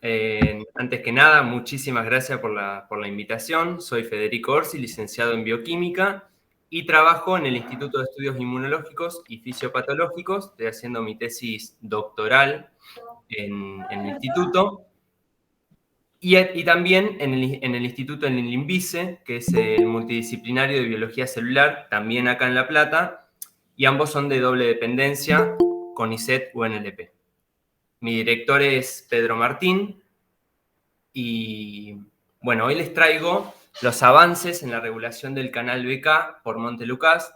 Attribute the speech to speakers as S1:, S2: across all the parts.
S1: Antes que nada, muchísimas gracias por la invitación. Soy Federico Orsi, licenciado en Bioquímica y trabajo en el Instituto de Estudios Inmunológicos y Fisiopatológicos. Estoy haciendo mi tesis doctoral en el instituto y también en el instituto en el INVICE, que es el multidisciplinario de biología celular, también acá en La Plata, y ambos son de doble dependencia, CONICET-UNLP. Mi director es Pedro Martín y, bueno, hoy les traigo los avances en la regulación del canal BK por Montelukast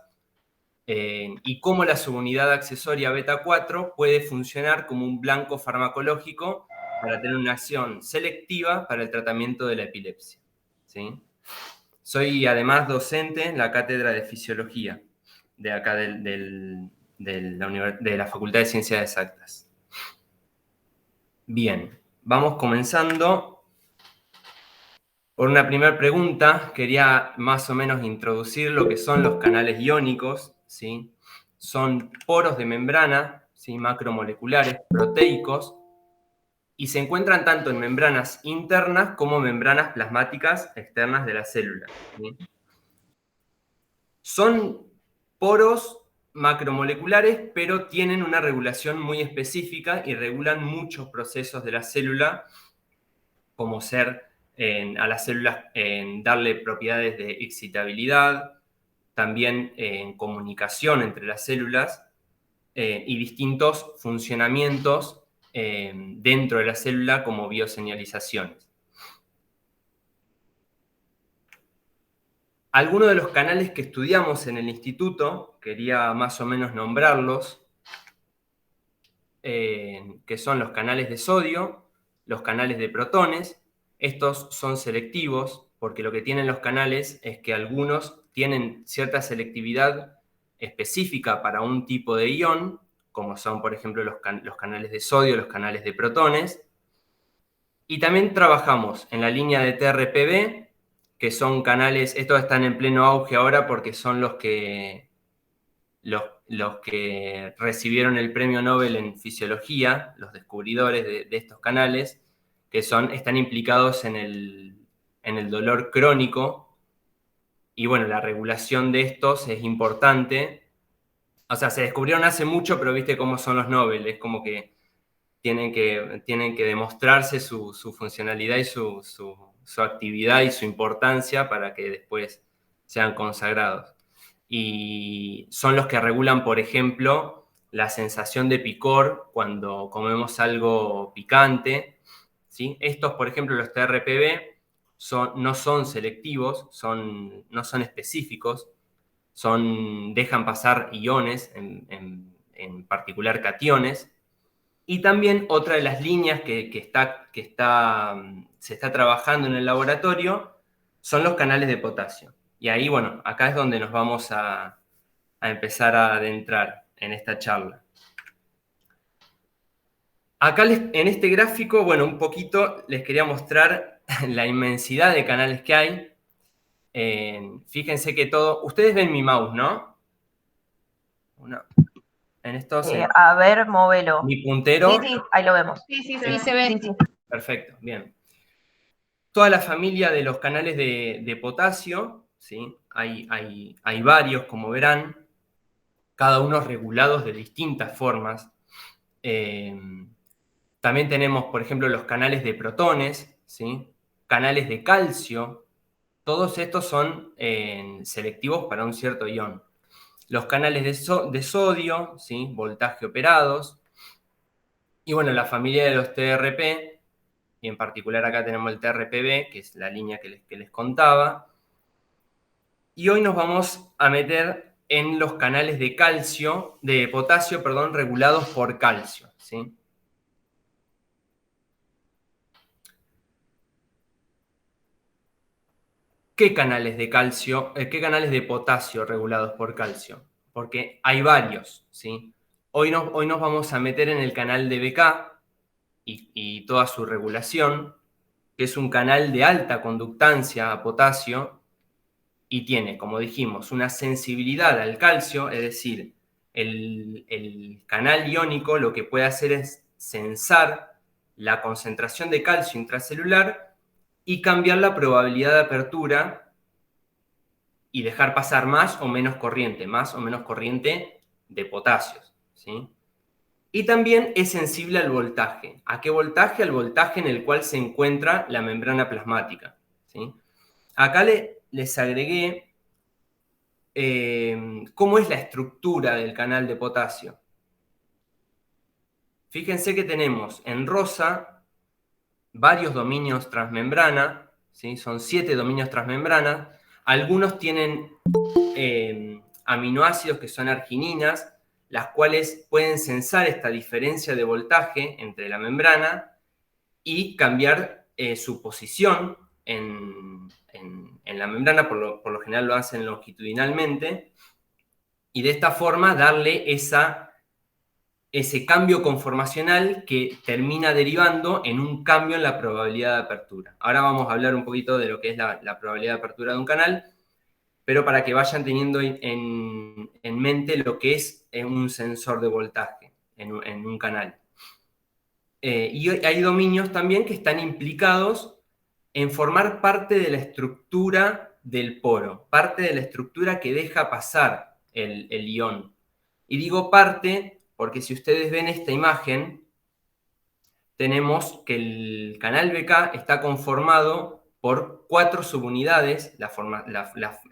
S1: y cómo la subunidad accesoria beta 4 puede funcionar como un blanco farmacológico para tener una acción selectiva para el tratamiento de la epilepsia. ¿Sí? Soy además docente en la cátedra de fisiología de acá de la Facultad de Ciencias Exactas. Bien, vamos comenzando. Por una primera pregunta, quería más o menos introducir lo que son los canales iónicos, ¿sí? Son poros de membrana, ¿sí? Macromoleculares, proteicos, y se encuentran tanto en membranas internas como membranas plasmáticas externas de la célula, ¿sí? Son poros macromoleculares, pero tienen una regulación muy específica y regulan muchos procesos de la célula, como ser a las células darle propiedades de excitabilidad, también en comunicación entre las células y distintos funcionamientos dentro de la célula como bioseñalizaciones. Algunos de los canales que estudiamos en el instituto, quería más o menos nombrarlos, que son los canales de sodio, los canales de protones. Estos son selectivos porque lo que tienen los canales es que algunos tienen cierta selectividad específica para un tipo de ion, como son, por ejemplo, los canales de sodio, los canales de protones. Y también trabajamos en la línea de TRPV, que son canales, estos están en pleno auge ahora porque son los que recibieron el premio Nobel en fisiología, los descubridores de estos canales, que están implicados en el dolor crónico. Y bueno, la regulación de estos es importante. O sea, se descubrieron hace mucho, pero viste cómo son los Nobel. Es como que tienen que demostrarse su funcionalidad y su actividad y su importancia para que después sean consagrados. Y son los que regulan, por ejemplo, la sensación de picor cuando comemos algo picante, ¿sí? Estos, por ejemplo, los TRPV, no son selectivos, no son específicos, dejan pasar iones, en particular cationes. Y también otra de las líneas que se está trabajando en el laboratorio son los canales de potasio. Y ahí, bueno, acá es donde nos vamos a empezar a adentrar en esta charla. Acá en este gráfico, bueno, un poquito les quería mostrar la inmensidad de canales que hay. Fíjense que ustedes ven mi mouse, ¿no? En estos...
S2: a ver, móvelo.
S1: Mi puntero.
S2: Sí, ahí lo vemos.
S3: Sí, se ve.
S2: Sí.
S1: Perfecto, bien. Toda la familia de los canales de potasio, ¿sí? Hay varios, como verán, cada uno regulados de distintas formas. También tenemos, por ejemplo, los canales de protones, ¿sí? Canales de calcio. Todos estos son selectivos para un cierto ion. Los canales de sodio, ¿sí? Voltaje operados. Y bueno, la familia de los TRP, y en particular acá tenemos el TRPV, que es la línea que les contaba. Y hoy nos vamos a meter en los canales de potasio, regulados por calcio, ¿sí? ¿Qué canales qué canales de potasio regulados por calcio? Porque hay varios, ¿sí? Hoy nos vamos a meter en el canal de BK y toda su regulación, que es un canal de alta conductancia a potasio y tiene, como dijimos, una sensibilidad al calcio, es decir, el canal iónico lo que puede hacer es sensar la concentración de calcio intracelular y cambiar la probabilidad de apertura y dejar pasar más o menos corriente de potasios, ¿sí? Y también es sensible al voltaje. ¿A qué voltaje? Al voltaje en el cual se encuentra la membrana plasmática, ¿sí? Acá les agregué cómo es la estructura del canal de potasio. Fíjense que tenemos en rosa varios dominios transmembrana, ¿sí? Son 7 dominios transmembrana. Algunos tienen aminoácidos que son argininas, las cuales pueden sensar esta diferencia de voltaje entre la membrana y cambiar su posición en la membrana, por lo general lo hacen longitudinalmente, y de esta forma darle ese cambio conformacional que termina derivando en un cambio en la probabilidad de apertura. Ahora vamos a hablar un poquito de lo que es la probabilidad de apertura de un canal, pero para que vayan teniendo en mente lo que es un sensor de voltaje en un canal. Y hay dominios también que están implicados en formar parte de la estructura del poro, parte de la estructura que deja pasar el ion. Y digo parte porque si ustedes ven esta imagen, tenemos que el canal BK está conformado por 4 subunidades,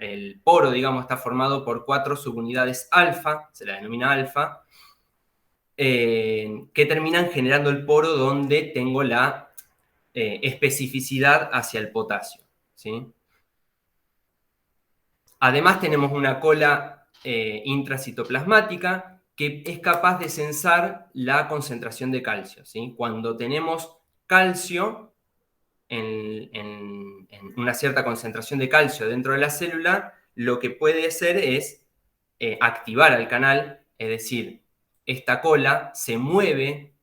S1: el poro, digamos, está formado por 4 subunidades alfa, se la denomina alfa, que terminan generando el poro donde tengo la especificidad hacia el potasio, ¿sí? Además tenemos una cola intracitoplasmática que es capaz de sensar la concentración de calcio, ¿sí? Cuando tenemos calcio, en una cierta concentración de calcio dentro de la célula, lo que puede hacer es activar al canal, es decir, esta cola se mueve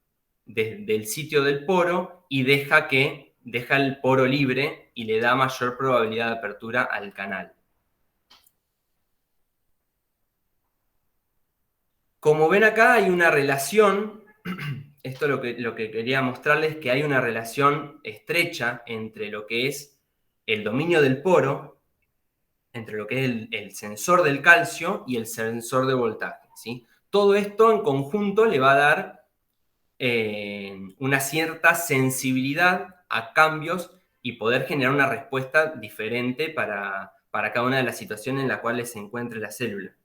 S1: desde el sitio del poro y deja el poro libre y le da mayor probabilidad de apertura al canal. Como ven acá hay una relación, esto lo que quería mostrarles, que hay una relación estrecha entre lo que es el dominio del poro, entre lo que es el sensor del calcio y el sensor de voltaje, ¿sí? Todo esto en conjunto le va a dar una cierta sensibilidad a cambios y poder generar una respuesta diferente para cada una de las situaciones en las cuales se encuentre la célula.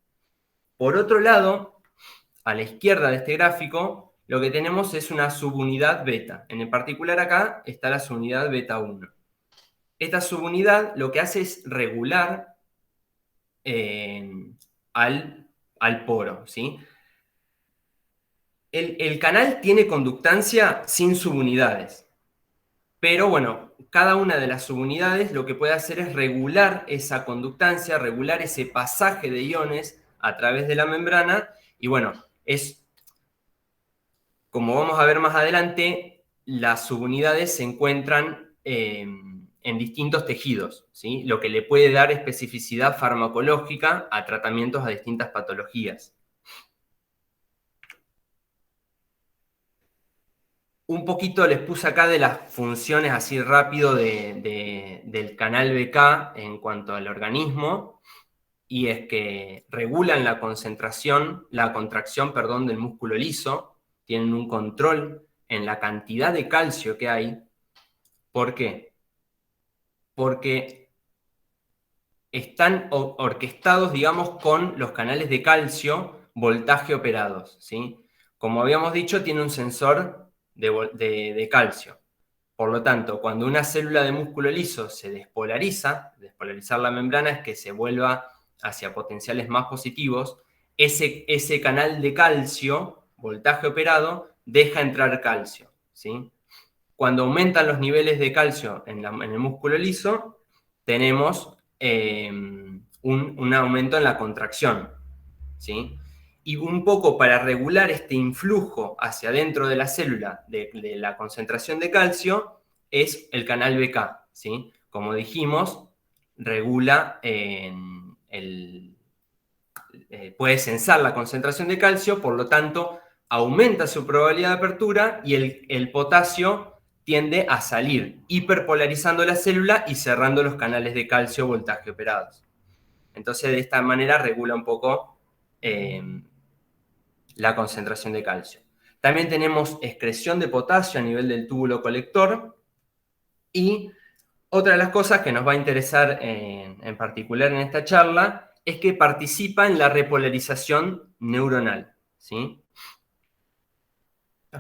S1: Por otro lado, a la izquierda de este gráfico, lo que tenemos es una subunidad beta. En particular acá está la subunidad beta 1. Esta subunidad lo que hace es regular al poro, ¿sí? El canal tiene conductancia sin subunidades, pero bueno, cada una de las subunidades lo que puede hacer es regular esa conductancia, regular ese pasaje de iones a través de la membrana, y bueno, como vamos a ver más adelante, las subunidades se encuentran en distintos tejidos, ¿sí? Lo que le puede dar especificidad farmacológica a tratamientos a distintas patologías. Un poquito les puse acá de las funciones así rápido del canal BK en cuanto al organismo, y es que regulan la contracción, del músculo liso, tienen un control en la cantidad de calcio que hay. ¿Por qué? Porque están orquestados, digamos, con los canales de calcio voltaje operados, ¿sí? Como habíamos dicho, tiene un sensor de calcio. Por lo tanto, cuando una célula de músculo liso se despolarizar la membrana es que se vuelva hacia potenciales más positivos, ese canal de calcio, voltaje operado, deja entrar calcio, ¿sí? Cuando aumentan los niveles de calcio en el músculo liso, tenemos un aumento en la contracción, ¿sí? Y un poco para regular este influjo hacia adentro de la célula de la concentración de calcio es el canal BK, ¿sí? Como dijimos, regula puede sensar la concentración de calcio, por lo tanto aumenta su probabilidad de apertura y el potasio tiende a salir, hiperpolarizando la célula y cerrando los canales de calcio voltaje operados. Entonces, de esta manera regula un poco la concentración de calcio. También tenemos excreción de potasio a nivel del túbulo colector. Y otra de las cosas que nos va a interesar en particular en esta charla es que participa en la repolarización neuronal, ¿sí?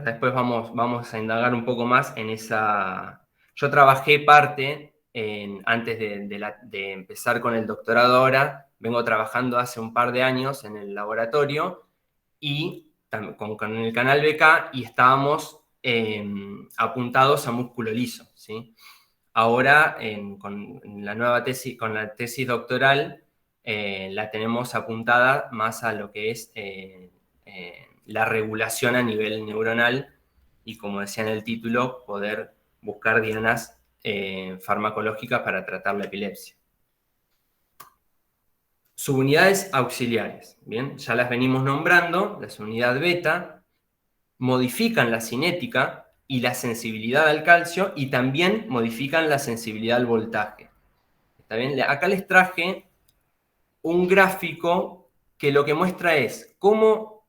S1: Después vamos a indagar un poco más en esa... Yo trabajé parte, antes de empezar con el doctorado ahora, vengo trabajando hace un par de años en el laboratorio y con el canal BK y estábamos apuntados a músculo liso, ¿sí? Ahora, con la nueva tesis, con la tesis doctoral, la tenemos apuntada más a lo que es la regulación a nivel neuronal y, como decía en el título, poder buscar dianas farmacológicas para tratar la epilepsia. Subunidades auxiliares, ¿bien? Ya las venimos nombrando, la subunidad beta, modifican la cinética y la sensibilidad al calcio y también modifican la sensibilidad al voltaje. ¿Está bien? Acá les traje un gráfico que lo que muestra es cómo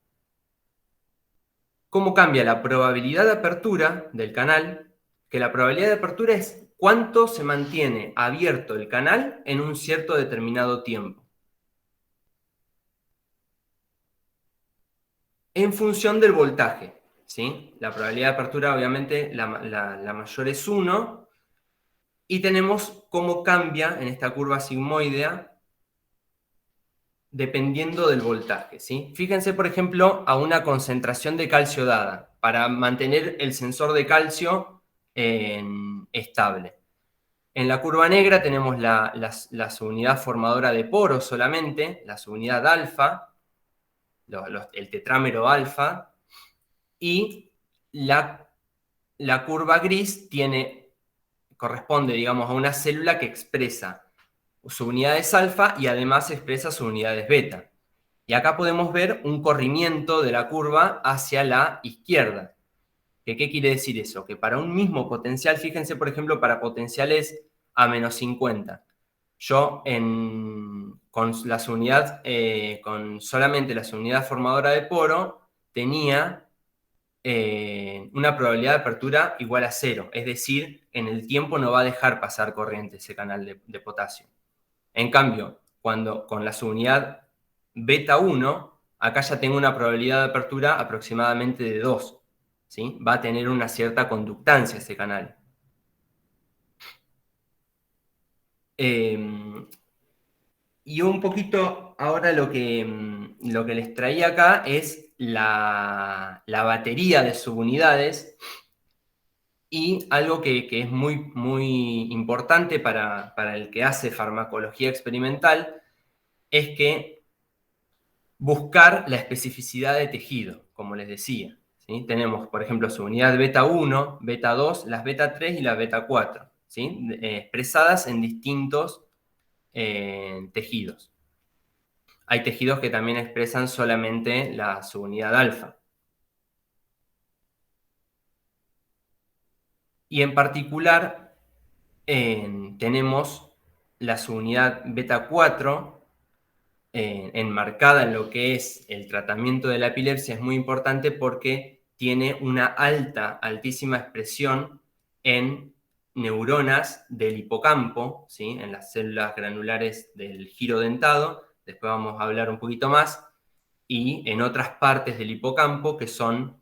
S1: cambia la probabilidad de apertura del canal, que la probabilidad de apertura es cuánto se mantiene abierto el canal en un cierto determinado tiempo, en función del voltaje, ¿sí? La probabilidad de apertura, obviamente, la mayor es 1, y tenemos cómo cambia en esta curva sigmoidea dependiendo del voltaje, ¿sí? Fíjense, por ejemplo, a una concentración de calcio dada, para mantener el sensor de calcio estable. En la curva negra tenemos la subunidad formadora de poros solamente, la subunidad alfa, el tetrámero alfa, y la curva gris corresponde, digamos, a una célula que expresa subunidades alfa y además expresa subunidades beta. Y acá podemos ver un corrimiento de la curva hacia la izquierda. ¿Qué quiere decir eso? Que para un mismo potencial, fíjense, por ejemplo, para potenciales a menos 50, yo con solamente la subunidad formadora de poro tenía una probabilidad de apertura igual a 0, es decir, en el tiempo no va a dejar pasar corriente ese canal de potasio. En cambio, con la subunidad beta 1, acá ya tengo una probabilidad de apertura aproximadamente de 2, ¿sí? Va a tener una cierta conductancia ese canal. Y un poquito ahora lo que les traía acá es la batería de subunidades. Y algo que es muy, muy importante para el que hace farmacología experimental es que buscar la especificidad de tejido, como les decía, ¿sí? Tenemos, por ejemplo, subunidad beta 1, beta 2, las beta 3 y las beta 4, ¿sí? Expresadas en distintos tejidos. Hay tejidos que también expresan solamente la subunidad alfa. Y en particular tenemos la subunidad beta 4 enmarcada en lo que es el tratamiento de la epilepsia. Es muy importante porque tiene una altísima expresión en neuronas del hipocampo, ¿sí? En las células granulares del giro dentado, después vamos a hablar un poquito más, y en otras partes del hipocampo que son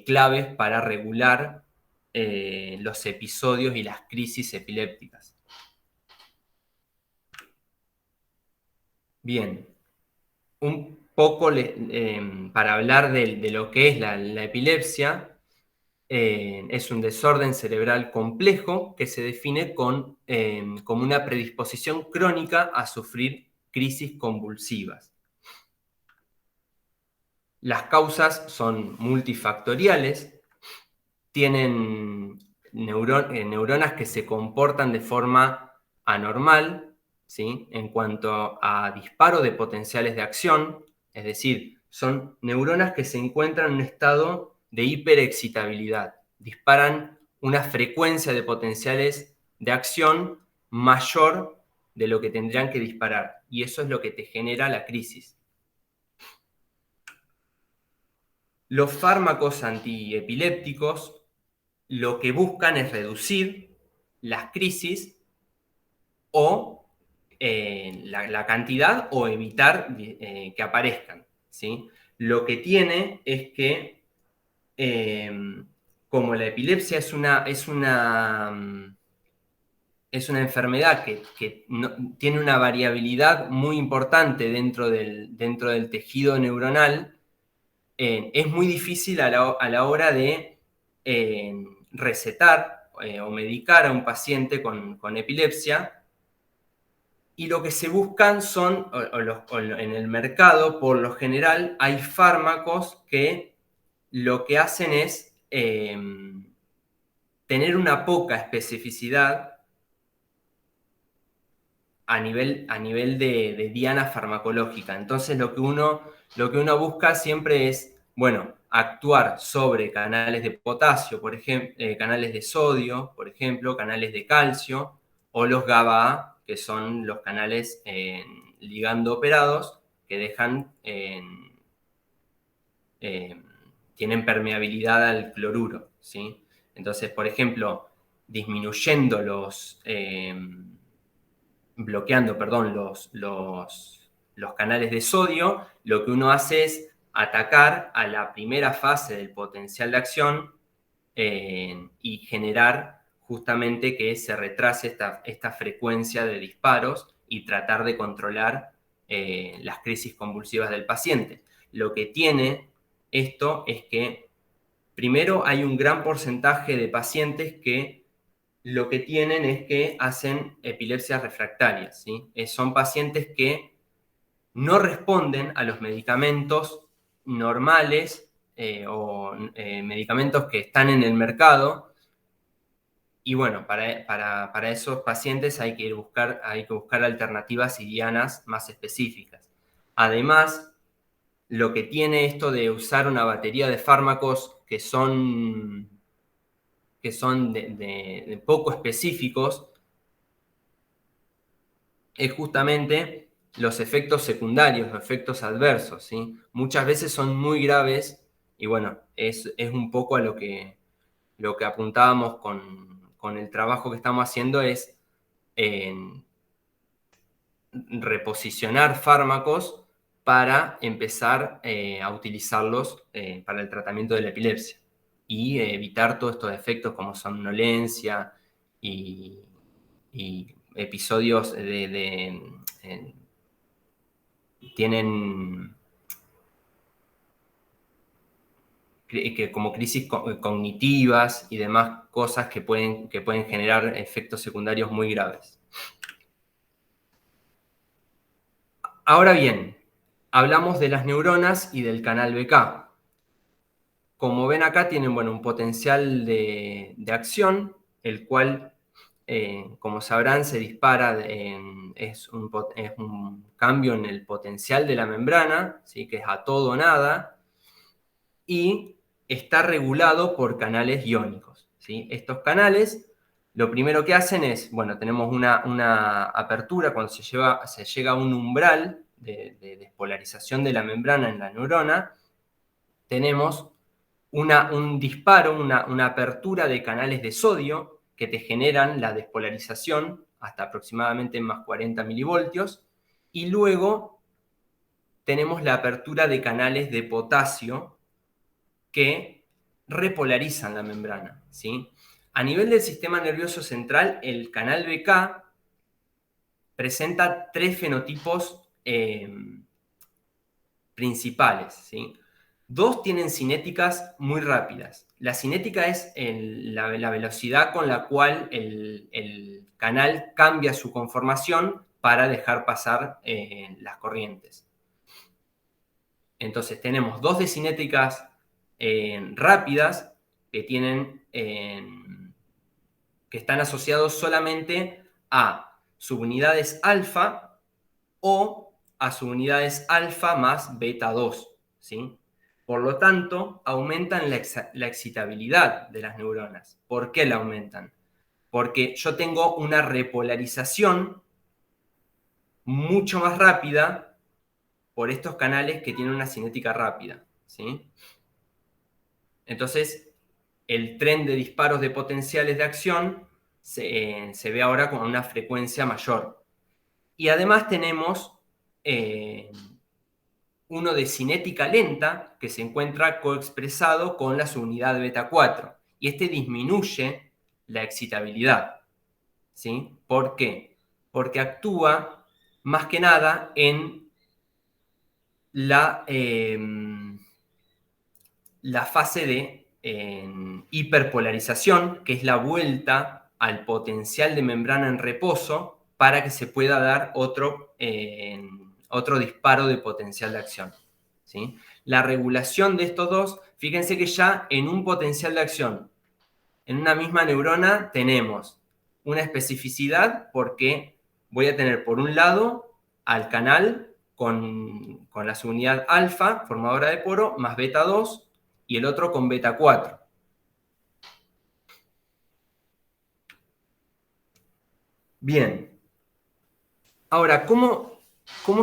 S1: claves para regular los episodios y las crisis epilépticas. Bien, un poco para hablar de lo que es la epilepsia. Es un desorden cerebral complejo que se define como una predisposición crónica a sufrir crisis convulsivas. Las causas son multifactoriales, tienen neuronas que se comportan de forma anormal, ¿sí? En cuanto a disparo de potenciales de acción, es decir, son neuronas que se encuentran en un estado de hiperexcitabilidad. Disparan una frecuencia de potenciales de acción mayor de lo que tendrían que disparar. Y eso es lo que te genera la crisis. Los fármacos antiepilépticos lo que buscan es reducir las crisis o la cantidad o evitar que aparezcan, ¿sí? Lo que tiene es que como la epilepsia es una enfermedad que tiene una variabilidad muy importante dentro del tejido neuronal, es muy difícil a la hora de recetar o medicar a un paciente con epilepsia. Y lo que se buscan son, en el mercado, por lo general, hay fármacos que lo que hacen es tener una poca especificidad a nivel de diana farmacológica. Entonces lo que uno busca siempre es, bueno, actuar sobre canales de potasio, por ejemplo, canales de sodio, por ejemplo, canales de calcio, o los GABA-A, que son los canales ligando operados, que tienen permeabilidad al cloruro, ¿sí? Entonces, por ejemplo, disminuyendo bloqueando, perdón, los canales de sodio, lo que uno hace es atacar a la primera fase del potencial de acción y generar justamente que se retrase esta frecuencia de disparos y tratar de controlar las crisis convulsivas del paciente. Lo que tiene esto es que primero hay un gran porcentaje de pacientes que lo que tienen es que hacen epilepsias refractarias, ¿sí? Son pacientes que no responden a los medicamentos normales o medicamentos que están en el mercado. Y bueno, para esos pacientes hay que buscar alternativas y dianas más específicas. Además, lo que tiene esto de usar una batería de fármacos que son de poco específicos es justamente los efectos secundarios, los efectos adversos, ¿sí? Muchas veces son muy graves y bueno, es un poco a lo que apuntábamos con el trabajo que estamos haciendo es reposicionar fármacos para empezar a utilizarlos para el tratamiento de la epilepsia y evitar todos estos efectos como somnolencia y episodios tienen como crisis cognitivas y demás cosas que pueden generar efectos secundarios muy graves. Ahora bien, hablamos de las neuronas y del canal BK. Como ven acá, tienen un potencial de acción, el cual, como sabrán, se dispara, es un cambio en el potencial de la membrana, ¿sí? Que es a todo o nada, y está regulado por canales iónicos, ¿sí? Estos canales, lo primero que hacen es, tenemos una apertura cuando se llega a un umbral de despolarización de la membrana en la neurona, tenemos un disparo, una apertura de canales de sodio que te generan la despolarización hasta aproximadamente más 40 milivoltios, y luego tenemos la apertura de canales de potasio que repolarizan la membrana, ¿sí? A nivel del sistema nervioso central, el canal BK presenta tres fenotipos principales, ¿sí? Dos tienen cinéticas muy rápidas. La cinética es la velocidad con la cual el canal cambia su conformación para dejar pasar las corrientes. Entonces tenemos dos de cinéticas rápidas que están asociados solamente a subunidades alfa o a subunidades alfa más beta 2. ¿sí? Por lo tanto, aumentan la excitabilidad de las neuronas. ¿Por qué la aumentan? Porque yo tengo una repolarización mucho más rápida por estos canales que tienen una cinética rápida, ¿sí? Entonces, el tren de disparos de potenciales de acción se ve ahora con una frecuencia mayor. Y además tenemos uno de cinética lenta que se encuentra coexpresado con la subunidad beta 4. Y este disminuye la excitabilidad, ¿sí? ¿Por qué? Porque actúa más que nada en la fase de hiperpolarización, que es la vuelta al potencial de membrana en reposo para que se pueda dar otro disparo de potencial de acción, ¿sí? La regulación de estos dos, fíjense que ya en un potencial de acción, en una misma neurona, tenemos una especificidad porque voy a tener por un lado al canal con la subunidad alfa, formadora de poro, más beta 2, y el otro con beta 4. Bien. Ahora, ¿cómo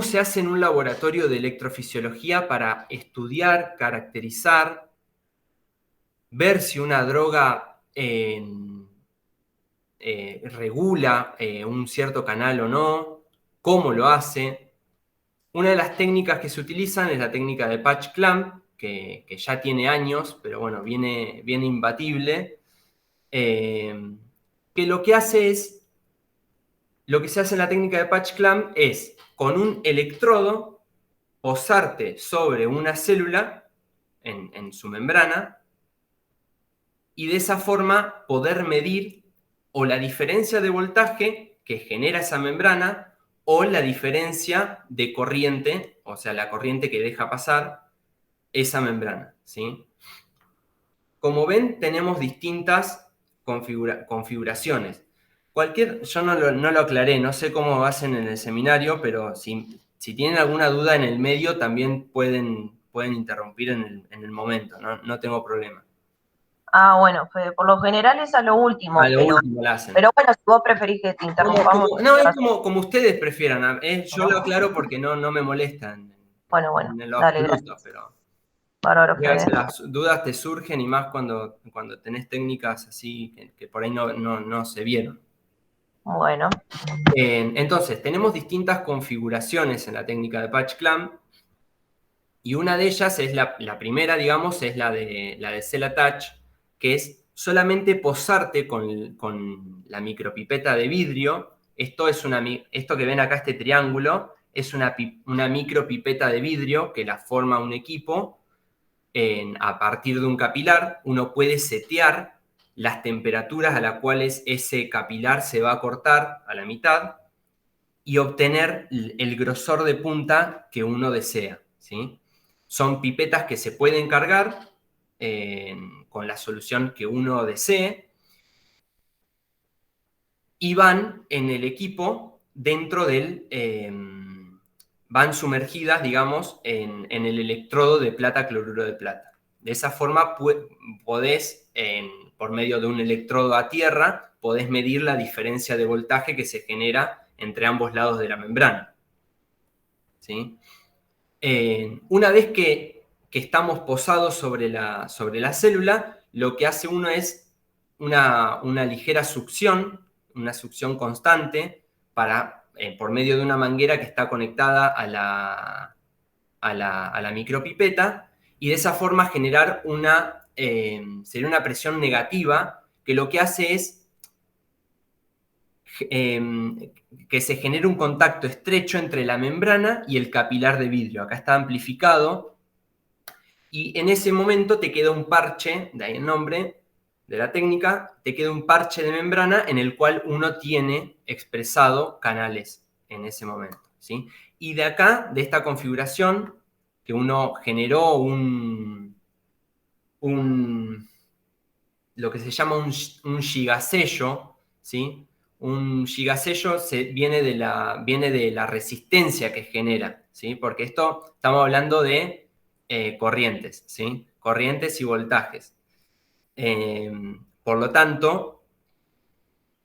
S1: se hace en un laboratorio de electrofisiología para estudiar, caracterizar, ver si una droga regula un cierto canal o no? ¿Cómo lo hace? Una de las técnicas que se utilizan es la técnica de patch clamp, que ya tiene años, pero bueno, viene imbatible, que lo que hace es, lo que se hace en la técnica de patch clamp es, con un electrodo, posarte sobre una célula en su membrana y de esa forma poder medir o la diferencia de voltaje que genera esa membrana o la diferencia de corriente, o sea, la corriente que deja pasar esa membrana, ¿sí? Como ven, tenemos distintas configuraciones. Yo no lo aclaré, no sé cómo hacen en el seminario, pero si tienen alguna duda en el medio, también pueden interrumpir en el momento, no tengo problema.
S2: Ah, bueno, Fede, por lo general es a lo último,
S1: A lo último lo hacen.
S2: pero bueno, si vos preferís que te interrumpamos.
S1: No, es como ustedes prefieran. Yo lo aclaro porque no me molestan
S2: Bueno,
S1: en lo
S2: dale,
S1: absoluto,
S2: gracias.
S1: pero
S2: Bárbaro,
S1: a
S2: Fede.
S1: veces las dudas te surgen y más cuando tenés técnicas así que por ahí no se vieron.
S2: Bueno,
S1: Entonces, tenemos distintas configuraciones en la técnica de patch clamp y una de ellas es la primera, digamos, es la de Cell Attach, que es solamente posarte con la micropipeta de vidrio. Esto que ven acá, este triángulo, es una micropipeta de vidrio que la forma un equipo. A partir de un capilar, uno puede setear las temperaturas a las cuales ese capilar se va a cortar a la mitad y obtener el grosor de punta que uno desea, ¿sí? Son pipetas que se pueden cargar con la solución que uno desee y van en el equipo dentro van sumergidas, digamos, en el electrodo de plata cloruro de plata. De esa forma podés, por medio de un electrodo a tierra, podés medir la diferencia de voltaje que se genera entre ambos lados de la membrana, ¿sí? Una vez que estamos posados sobre la célula, lo que hace uno es una ligera succión, una succión constante, por medio de una manguera que está conectada a la micropipeta, y de esa forma generar sería una presión negativa, que lo que hace es que se genere un contacto estrecho entre la membrana y el capilar de vidrio. Acá está amplificado y en ese momento te queda un parche, de ahí el nombre de la técnica, te queda un parche de membrana en el cual uno tiene expresado canales en ese momento, ¿sí? Y de acá, de esta configuración, que uno generó lo que se llama un gigasello, ¿sí? Un gigasello viene de la resistencia que genera, ¿sí? Porque estamos hablando de corrientes, ¿sí? Corrientes y voltajes. Por lo tanto,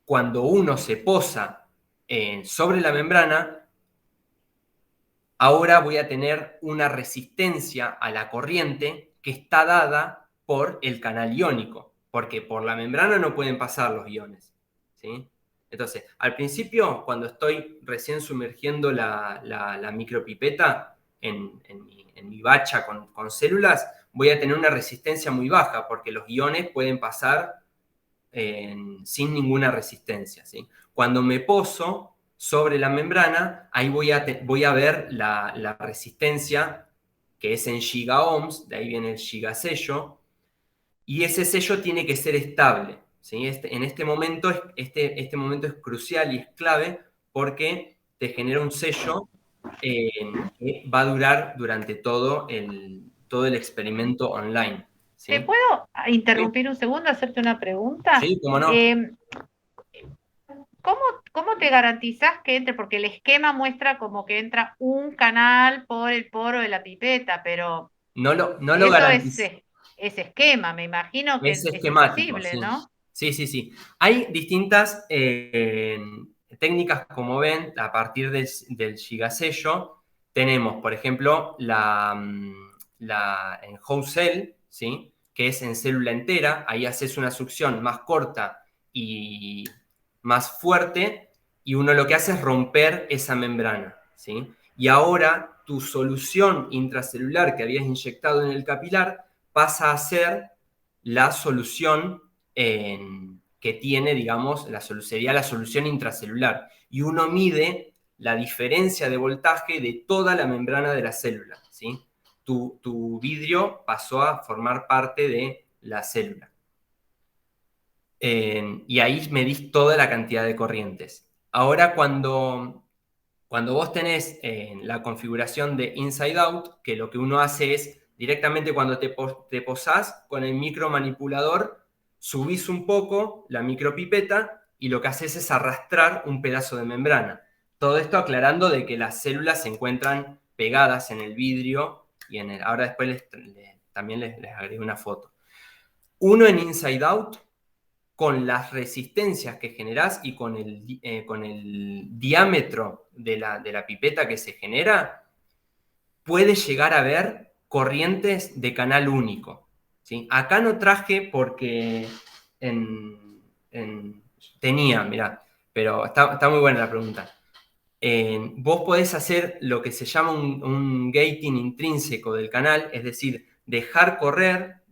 S1: cuando uno se posa sobre la membrana, ahora voy a tener una resistencia a la corriente que está dada por el canal iónico, porque por la membrana no pueden pasar los iones, ¿sí? Entonces, al principio, cuando estoy recién sumergiendo la micropipeta en mi bacha con células, voy a tener una resistencia muy baja, porque los iones pueden pasar sin ninguna resistencia, ¿sí? Cuando me poso sobre la membrana, ahí voy a ver la resistencia, que es en gigaohms, de ahí viene el gigasello, y ese sello tiene que ser estable, ¿sí? En este momento, este momento es crucial y es clave porque te genera un sello que va a durar durante todo el experimento online,
S3: ¿Te
S1: ¿sí?
S3: puedo
S1: Sí,
S3: interrumpir un segundo, hacerte una pregunta?
S1: sí, cómo no.
S3: ¿Cómo, cómo te garantizás que entre? Porque el esquema muestra como que entra un canal por el poro de la pipeta, pero
S1: No lo
S3: eso
S1: garantizo.
S3: es esquema, me imagino
S1: Es
S3: que es
S1: esquemático,
S3: imposible,
S1: sí.
S3: ¿no?
S1: Sí, sí, sí. Hay distintas técnicas, como ven, a partir del gigasello. Tenemos, por ejemplo, en whole cell, ¿sí? Que es en célula entera. Ahí haces una succión más corta y más fuerte, y uno lo que hace es romper esa membrana, ¿sí? Y ahora tu solución intracelular que habías inyectado en el capilar pasa a ser la solución que tiene, digamos, sería la solución intracelular. Y uno mide la diferencia de voltaje de toda la membrana de la célula, ¿sí? Tu vidrio pasó a formar parte de la célula. Y ahí medís toda la cantidad de corrientes. Ahora, cuando vos tenés la configuración de inside out, que lo que uno hace es directamente cuando te posás con el micromanipulador, subís un poco la micropipeta y lo que haces es arrastrar un pedazo de membrana. Todo esto aclarando de que las células se encuentran pegadas en el vidrio y ahora después también les agregué una foto. Uno en inside out, con las resistencias que generás y con el diámetro de la pipeta que se genera, puede llegar a ver corrientes de canal único, ¿sí? Acá no traje porque tenía, mirá, pero está muy buena la pregunta. Vos podés hacer lo que se llama un gating intrínseco del canal, es decir, dejar correr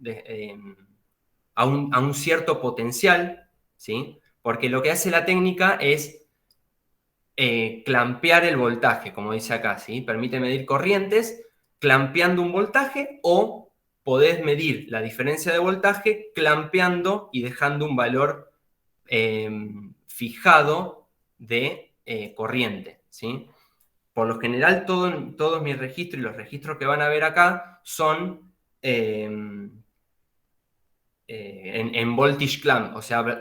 S1: a un cierto potencial, ¿sí? Porque lo que hace la técnica es clampear el voltaje, como dice acá, ¿sí? Permite medir corrientes clampeando un voltaje, o podés medir la diferencia de voltaje clampeando y dejando un valor fijado de corriente, ¿sí? Por lo general, todos mis registros y los registros que van a ver acá son en voltage clamp, o sea,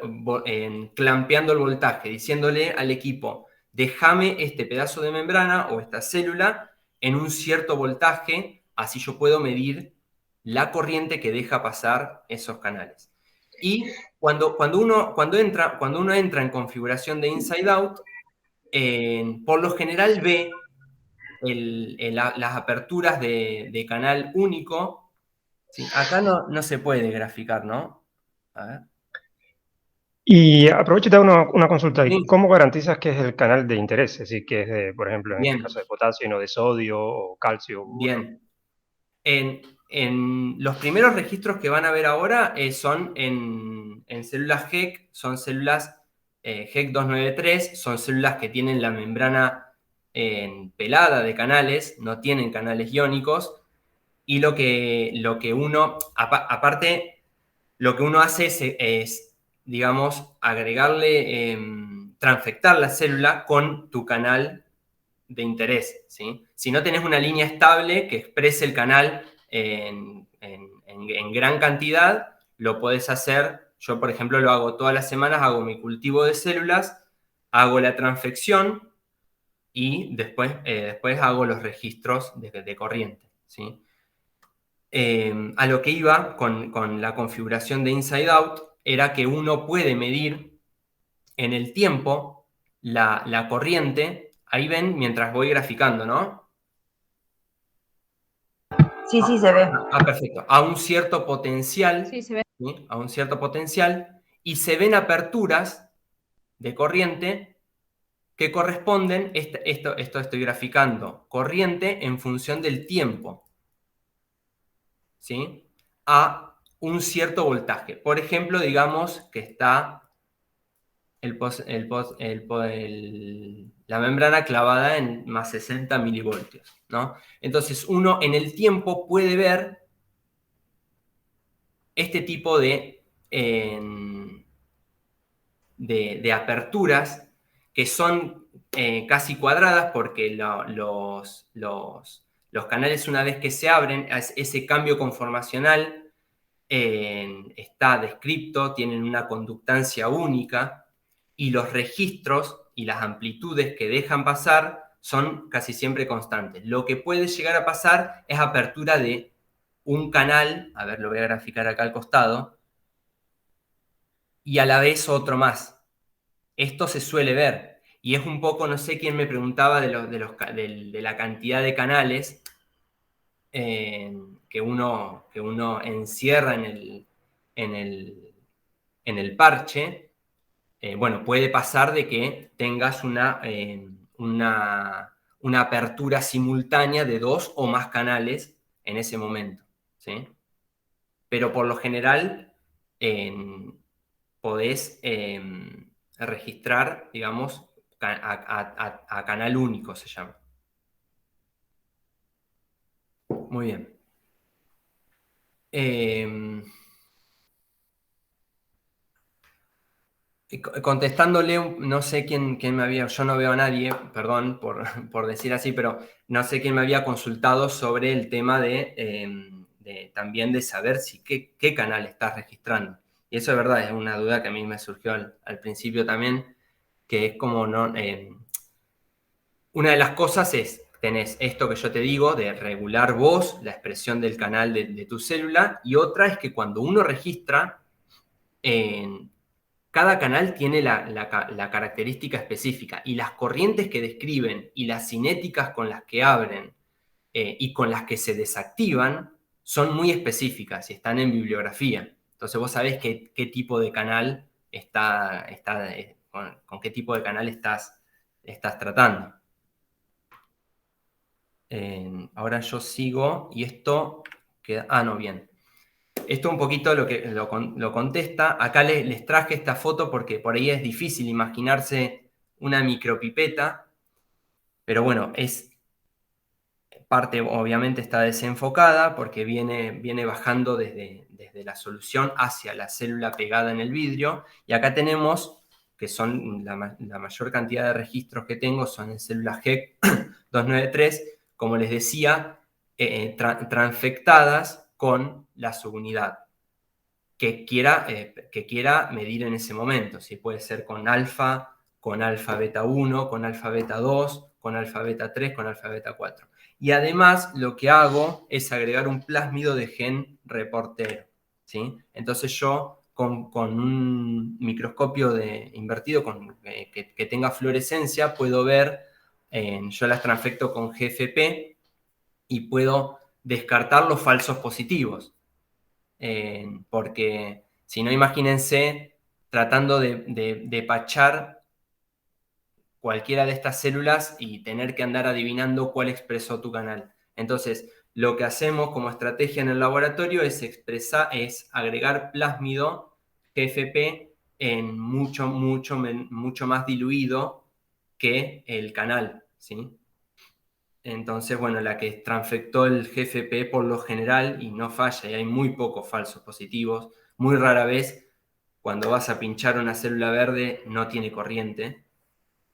S1: clampeando el voltaje, diciéndole al equipo, déjame este pedazo de membrana o esta célula en un cierto voltaje, así yo puedo medir la corriente que deja pasar esos canales. Y cuando uno entra en configuración de inside out, por lo general ve las aperturas de canal único. Sí, acá no se puede graficar, ¿no? A ver.
S4: Y aprovecho y te hago una consulta ahí.
S1: Sí,
S4: ¿Cómo garantizas que es el canal de interés? Es decir, que es, por ejemplo, en este
S1: bien,
S4: caso de potasio y no de sodio o calcio u otro.
S1: bien. En los primeros registros que van a ver ahora son en células HEC, son células HEC 293, son células que tienen la membrana pelada de canales, no tienen canales iónicos, y lo que uno, aparte, lo que uno hace es, digamos, agregarle, transfectar la célula con tu canal de interés, ¿sí? Si no tenés una línea estable que exprese el canal en gran cantidad, lo podés hacer. Yo, por ejemplo, lo hago todas las semanas, hago mi cultivo de células, hago la transfección y después hago los registros de corriente, ¿sí? a lo que iba con la configuración de Inside Out era que uno puede medir en el tiempo la corriente. Ahí ven mientras voy graficando, ¿no?
S2: Sí, sí, se ve.
S1: Perfecto. A un cierto potencial.
S3: Sí, se ve.
S1: ¿Sí? A un cierto potencial. Y se ven aperturas de corriente que corresponden, esto estoy graficando, corriente en función del tiempo, ¿sí? A un cierto voltaje. Por ejemplo, digamos que está la membrana clavada en más 60 milivoltios, ¿no? Entonces, uno en el tiempo puede ver este tipo de aperturas que son casi cuadradas porque los canales, una vez que se abren, ese cambio conformacional está descrito, tienen una conductancia única, y los registros y las amplitudes que dejan pasar son casi siempre constantes. Lo que puede llegar a pasar es apertura de un canal, a ver, lo voy a graficar acá al costado, y a la vez otro más. Esto se suele ver, y es un poco, no sé quién me preguntaba de la cantidad de canales que uno encierra en el parche. Bueno, puede pasar de que tengas una apertura simultánea de 2 o más canales en ese momento, ¿sí? Pero por lo general podés registrar, digamos, a canal único se llama. Muy bien. Contestándole, no sé quién me había, yo no veo a nadie, perdón por decir así, pero no sé quién me había consultado sobre el tema también de saber qué canal estás registrando. Y eso es verdad, es una duda que a mí me surgió al principio también, que es como no... una de las cosas es, tenés esto que yo te digo, de regular vos la expresión del canal de tu célula, y otra es que cuando uno registra, cada canal tiene la característica específica, y las corrientes que describen y las cinéticas con las que abren y con las que se desactivan son muy específicas y están en bibliografía. Entonces vos sabés qué tipo de canal con qué tipo de canal estás tratando. Ahora yo sigo y esto queda... Ah, no, bien. Esto un poquito lo contesta. Acá les traje esta foto porque por ahí es difícil imaginarse una micropipeta, pero bueno, parte obviamente está desenfocada porque viene bajando desde la solución hacia la célula pegada en el vidrio, y acá tenemos, que son la mayor cantidad de registros que tengo, son en células HEC 293, como les decía, transfectadas con la subunidad que quiera medir en ese momento. Si puede ser con alfa beta 1, con alfa beta 2, con alfa beta 3, con alfa beta 4. Y además lo que hago es agregar un plásmido de gen reportero, ¿sí? Entonces yo con un microscopio invertido que tenga fluorescencia puedo ver, yo las transfecto con GFP y puedo descartar los falsos positivos. Porque si no, imagínense tratando de pachar cualquiera de estas células y tener que andar adivinando cuál expresó tu canal. Entonces, lo que hacemos como estrategia en el laboratorio es agregar plásmido GFP en mucho más diluido que el canal, ¿sí? Entonces, bueno, la que transfectó el GFP por lo general y no falla, y hay muy pocos falsos positivos, muy rara vez cuando vas a pinchar una célula verde no tiene corriente,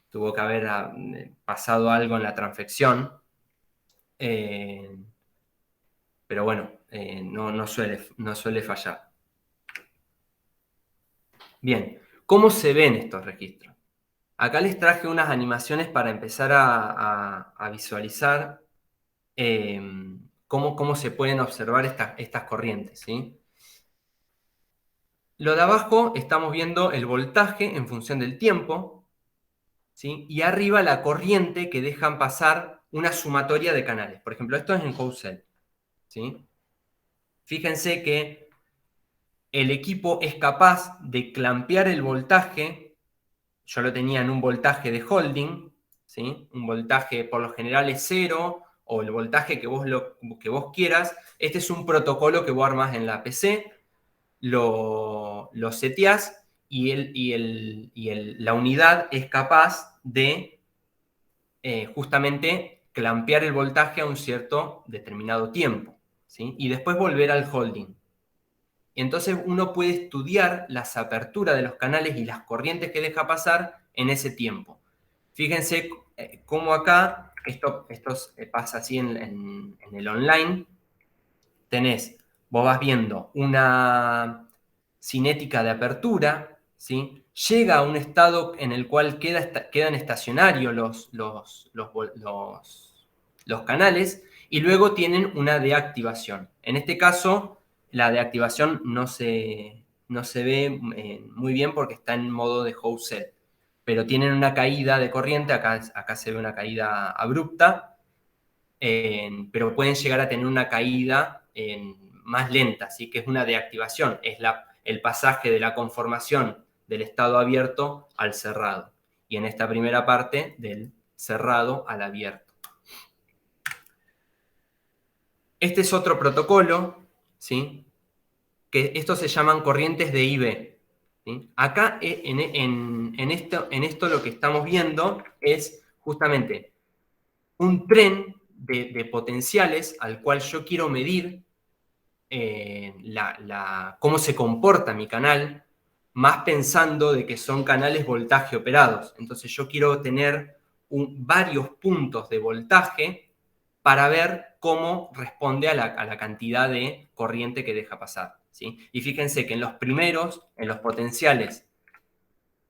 S1: tuvo que haber pasado algo en la transfección, pero bueno, no suele fallar. Bien, ¿cómo se ven estos registros? Acá les traje unas animaciones para empezar a visualizar cómo se pueden observar estas corrientes, ¿sí? Lo de abajo estamos viendo el voltaje en función del tiempo, ¿sí? Y arriba la corriente que dejan pasar una sumatoria de canales. Por ejemplo, esto es en House, ¿sí? Fíjense que el equipo es capaz de clampear el voltaje. Yo lo tenía en un voltaje de holding, ¿sí? Un voltaje por lo general es 0 o el voltaje que vos quieras. Este es un protocolo que vos armás en la PC, lo seteás y la unidad es capaz de justamente clampear el voltaje a un cierto determinado tiempo, ¿sí? Y después volver al holding. Y entonces uno puede estudiar las aperturas de los canales y las corrientes que deja pasar en ese tiempo. Fíjense cómo acá, esto pasa así en el online, vos vas viendo una cinética de apertura, ¿sí? Llega a un estado en el cual quedan estacionarios los canales y luego tienen una deactivación. En este caso, la deactivación no se ve muy bien porque está en modo de House set, pero tienen una caída de corriente, acá se ve una caída abrupta, pero pueden llegar a tener una caída más lenta, ¿sí? Que es una deactivación, es el pasaje de la conformación del estado abierto al cerrado, y en esta primera parte del cerrado al abierto. Este es otro protocolo, ¿sí? Que estos se llaman corrientes de IB, ¿sí? Acá en esto lo que estamos viendo es justamente un tren de potenciales al cual yo quiero medir cómo se comporta mi canal, más pensando de que son canales voltaje operados. Entonces yo quiero tener varios puntos de voltaje para ver cómo responde a la cantidad de corriente que deja pasar, ¿sí? Y fíjense que en los potenciales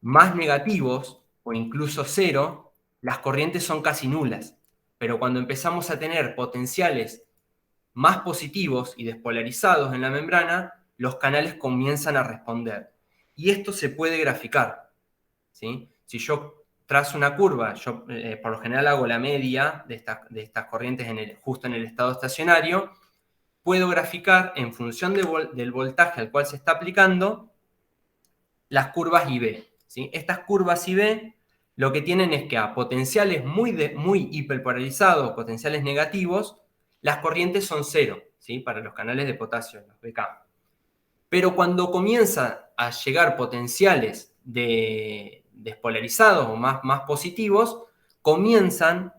S1: más negativos o incluso 0, las corrientes son casi nulas. Pero cuando empezamos a tener potenciales más positivos y despolarizados en la membrana, los canales comienzan a responder. Y esto se puede graficar, ¿sí? Si yo trazo una curva, yo por lo general hago la media de estas corrientes justo en el estado estacionario, puedo graficar en función del voltaje al cual se está aplicando las curvas IB, ¿sí? Estas curvas IB lo que tienen es que a potenciales muy hiperpolarizados, potenciales negativos, las corrientes son 0, ¿sí? Para los canales de potasio, los BK. Pero cuando comienza a llegar potenciales despolarizados o más positivos, comienzan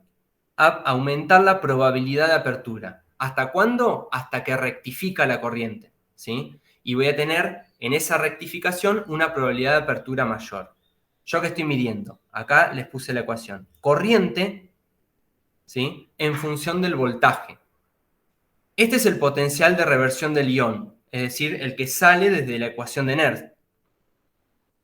S1: a aumentar la probabilidad de apertura. ¿Hasta cuándo? Hasta que rectifica la corriente, ¿sí? Y voy a tener en esa rectificación una probabilidad de apertura mayor. ¿Yo qué estoy midiendo? Acá les puse la ecuación. Corriente, ¿sí? En función del voltaje. Este es el potencial de reversión del ion, es decir, el que sale desde la ecuación de Nernst.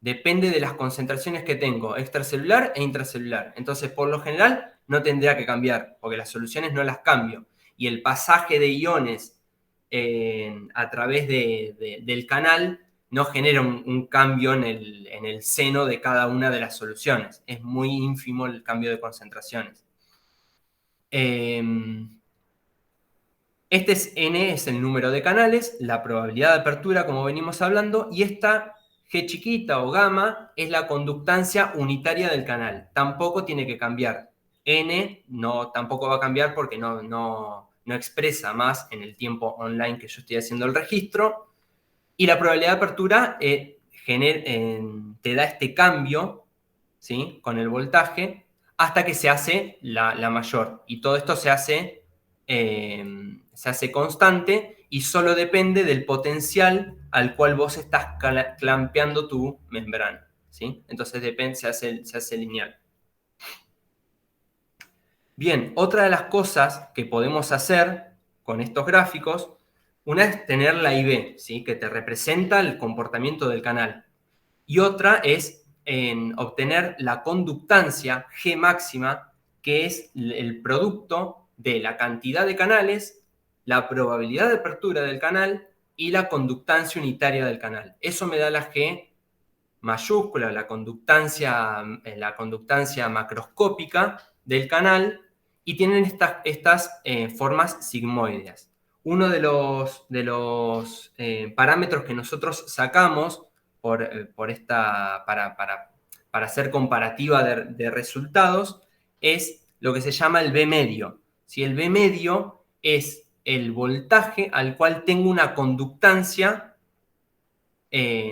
S1: Depende de las concentraciones que tengo, extracelular e intracelular. Entonces, por lo general, no tendría que cambiar, porque las soluciones no las cambio. Y el pasaje de iones a través del canal no genera un cambio en el seno de cada una de las soluciones. Es muy ínfimo el cambio de concentraciones. Este N es el número de canales, la probabilidad de apertura, como venimos hablando, y esta G chiquita o gamma es la conductancia unitaria del canal. Tampoco tiene que cambiar. N tampoco va a cambiar porque no expresa más en el tiempo online que yo estoy haciendo el registro. Y la probabilidad de apertura te da este cambio, ¿sí? Con el voltaje hasta que se hace la mayor. Y todo esto se hace constante y solo depende del potencial al cual vos estás clampeando tu membrana, ¿sí? Entonces se hace lineal. Bien, otra de las cosas que podemos hacer con estos gráficos, una es tener la IB, ¿sí? Que te representa el comportamiento del canal. Y otra es obtener la conductancia G máxima, que es el producto de la cantidad de canales, la probabilidad de apertura del canal y la conductancia unitaria del canal. Eso me da la G mayúscula, la conductancia macroscópica del canal, y tienen estas formas sigmoideas. Uno de los parámetros que nosotros sacamos para hacer comparativa de resultados es lo que se llama el B medio. Si el B medio es el voltaje al cual tengo una conductancia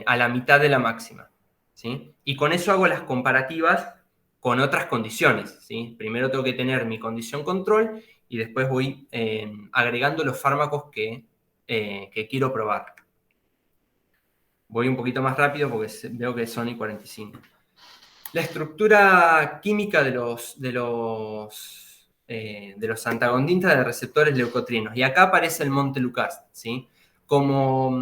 S1: a la mitad de la máxima, ¿sí? Y con eso hago las comparativas con otras condiciones, ¿sí? Primero tengo que tener mi condición control y después voy agregando los fármacos que quiero probar. Voy un poquito más rápido porque veo que son y 45. La estructura química de los antagonistas de receptores leucotrienos. Y acá aparece el Montelukast, ¿sí? Como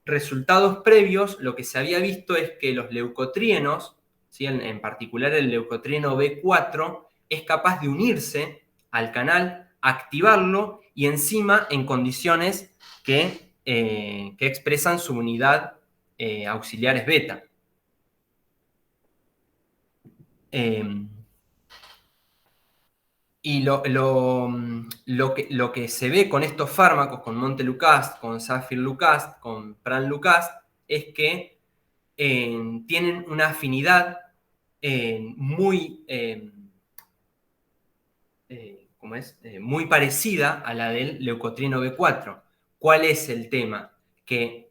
S1: resultados previos, lo que se había visto es que los leucotrienos, ¿sí? En particular el leucotrieno B4, es capaz de unirse al canal, activarlo y encima en condiciones que expresan su unidad auxiliares beta. Y lo que se ve con estos fármacos, con Montelukast, con Zafirlukast, con Pranlukast, es que tienen una afinidad muy parecida a la del leucotrieno B4. ¿Cuál es el tema? Que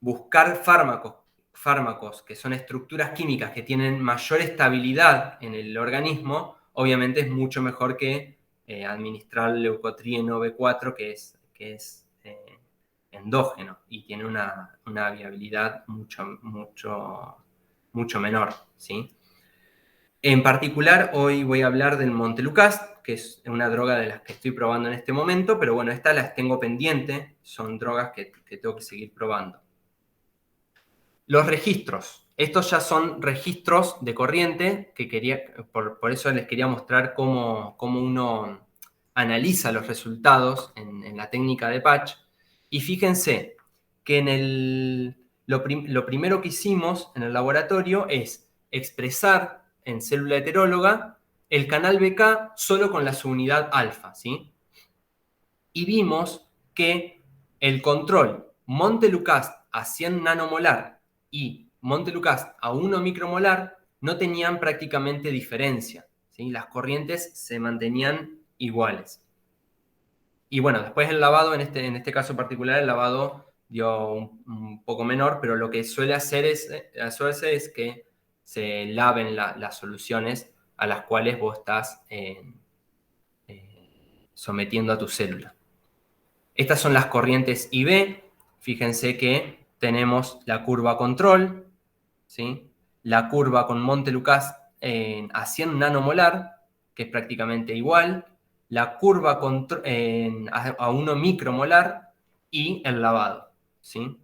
S1: buscar fármacos que son estructuras químicas que tienen mayor estabilidad en el organismo, obviamente es mucho mejor que administrar leucotrieno B4, que es endógeno y tiene una viabilidad mucho menor, ¿sí? En particular, hoy voy a hablar del Montelukast, que es una droga de las que estoy probando en este momento, pero bueno, estas las tengo pendiente, son drogas que tengo que seguir probando. Los registros. Estos ya son registros de corriente que por eso les quería mostrar cómo uno analiza los resultados en la técnica de patch. Y fíjense que lo primero que hicimos en el laboratorio es expresar en célula heteróloga el canal BK solo con la subunidad alfa, ¿sí? Y vimos que el control Montelukast a 100 nanomolar y Montelukast a 1 micromolar no tenían prácticamente diferencia, ¿sí? Las corrientes se mantenían iguales. Y bueno, después el lavado, en este caso particular, el lavado dio un poco menor, pero lo que suele hacer es que se laven las soluciones a las cuales vos estás sometiendo a tu célula. Estas son las corrientes IB. Fíjense que tenemos la curva control, ¿sí? La curva con Montelukast a 100 nanomolar, que es prácticamente igual, la curva a 1 micromolar y el lavado, ¿sí?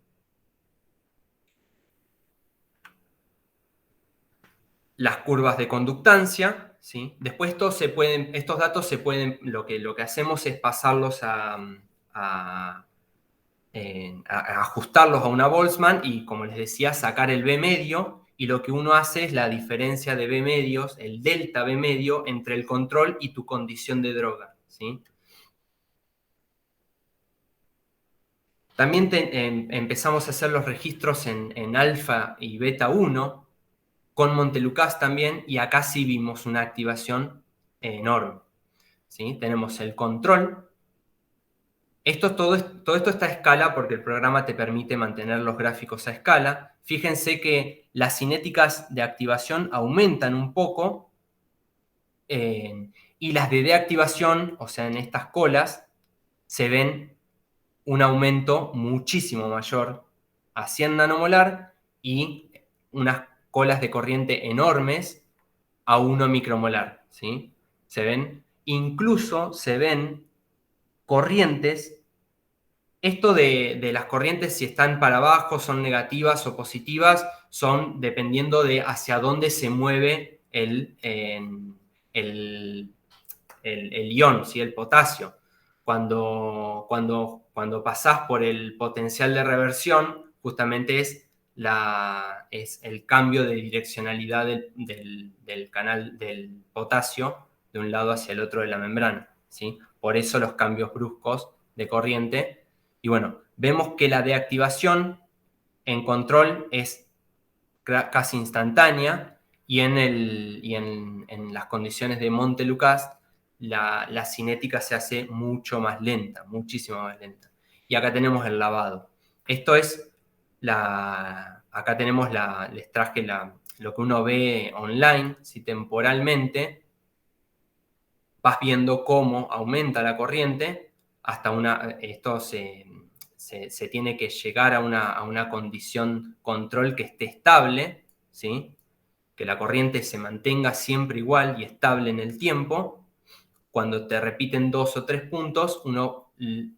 S1: Las curvas de conductancia, ¿sí? Después estos datos se pueden, lo que hacemos es pasarlos a ajustarlos a una Boltzmann y, como les decía, sacar el B medio, y lo que uno hace es la diferencia de B medios, el delta B medio, entre el control y tu condición de droga, ¿sí? También empezamos a hacer los registros en alfa y beta 1, con Montelukast también, y acá sí vimos una activación enorme, ¿sí? Tenemos el control. Todo esto está a escala porque el programa te permite mantener los gráficos a escala. Fíjense que las cinéticas de activación aumentan un poco y las de deactivación, o sea, en estas colas, se ven un aumento muchísimo mayor a 100 nanomolar y unas colas de corriente enormes a 1 micromolar, ¿sí? Incluso se ven corrientes. Esto de las corrientes, si están para abajo, son negativas o positivas, son dependiendo de hacia dónde se mueve el ion, ¿sí? El potasio. cuando pasás por el potencial de reversión, justamente es el cambio de direccionalidad del canal del potasio de un lado hacia el otro de la membrana, ¿sí? Por eso los cambios bruscos de corriente. Y bueno, vemos que la deactivación en control es casi instantánea, y en las condiciones de Montelucas la cinética se hace mucho más lenta, muchísimo más lenta. Y acá tenemos el lavado. Esto es acá tenemos les traje lo que uno ve online, si temporalmente vas viendo cómo aumenta la corriente hasta esto se tiene que llegar a una condición control que esté estable, ¿sí? Que la corriente se mantenga siempre igual y estable en el tiempo. Cuando te repiten 2 o 3 puntos, uno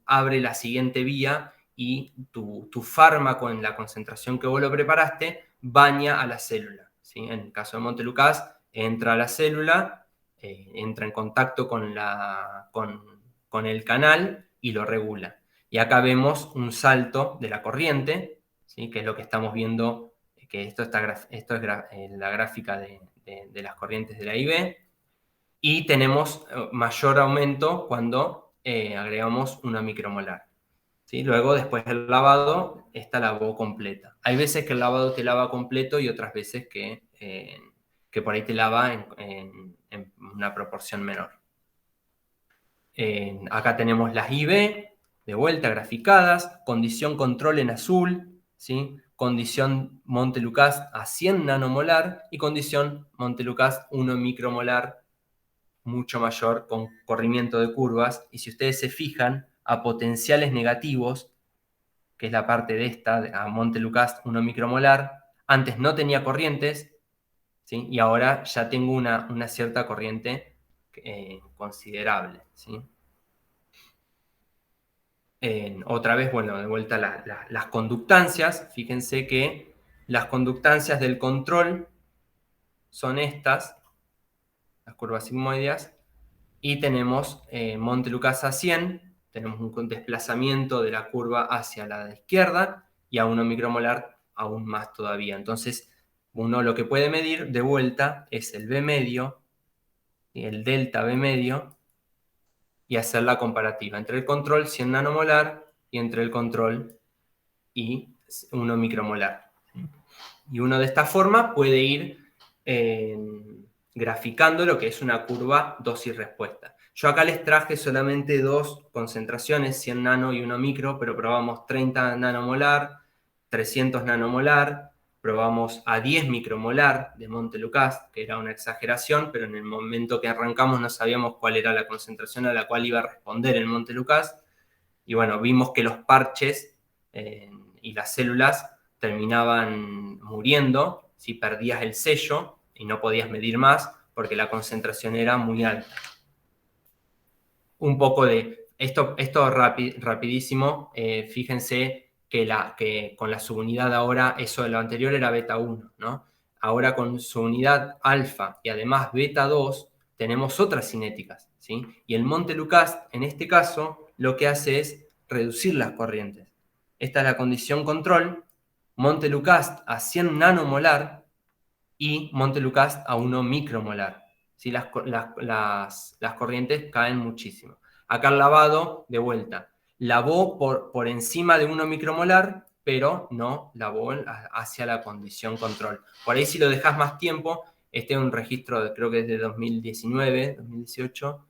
S1: abre la siguiente vía y tu fármaco en la concentración que vos lo preparaste baña a la célula, ¿sí? En el caso de Montelucas, entra a la célula, entra en contacto con el canal y lo regula. Y acá vemos un salto de la corriente, ¿sí? Que es lo que estamos viendo, que esto es la gráfica de las corrientes de la IV. Y tenemos mayor aumento cuando agregamos 1 micromolar, ¿sí? Luego, después del lavado, esta lavó completa. Hay veces que el lavado te lava completo y otras veces que por ahí te lava en una proporción menor. Acá tenemos las IV, de vuelta graficadas, condición control en azul, ¿sí? Condición Montelucas a 100 nanomolar y condición Montelucas 1 micromolar, mucho mayor, con corrimiento de curvas. Y si ustedes se fijan, a potenciales negativos, que es la parte de esta, a Montelucas 1 micromolar, antes no tenía corrientes, ¿sí? Y ahora ya tengo una cierta corriente considerable, ¿sí? Otra vez, bueno, de vuelta las conductancias. Fíjense que las conductancias del control son estas, las curvas sigmoides, y tenemos Montelucas a 100, tenemos un desplazamiento de la curva hacia la izquierda, y a 1 micromolar aún más todavía. Entonces, uno lo que puede medir de vuelta es el B medio, y el delta B medio, y hacer la comparativa entre el control 100 nanomolar y entre el control y 1 micromolar. Y uno de esta forma puede ir graficando lo que es una curva dosis-respuesta. Yo acá les traje solamente 2 concentraciones, 100 nano y 1 micro, pero probamos 30 nanomolar, 300 nanomolar, probamos a 10 micromolar de Montelucas, que era una exageración, pero en el momento que arrancamos no sabíamos cuál era la concentración a la cual iba a responder el Montelucas. Y bueno, vimos que los parches y las células terminaban muriendo si perdías el sello y no podías medir más porque la concentración era muy alta. Un poco de esto rapidísimo. Fíjense que con la subunidad ahora, eso de lo anterior era beta 1, ¿no? Ahora con subunidad alfa y además beta 2 tenemos otras cinéticas, ¿sí? Y el Montelucas, en este caso, lo que hace es reducir las corrientes. Esta es la condición control, Montelucas a 100 nanomolar y Montelucas a 1 micromolar, ¿sí? Las corrientes caen muchísimo. Acá el lavado, de vuelta, lavó por encima de 1 micromolar, pero no lavó hacia la condición control. Por ahí, si lo dejas más tiempo, este es un registro, creo que es de 2019, 2018,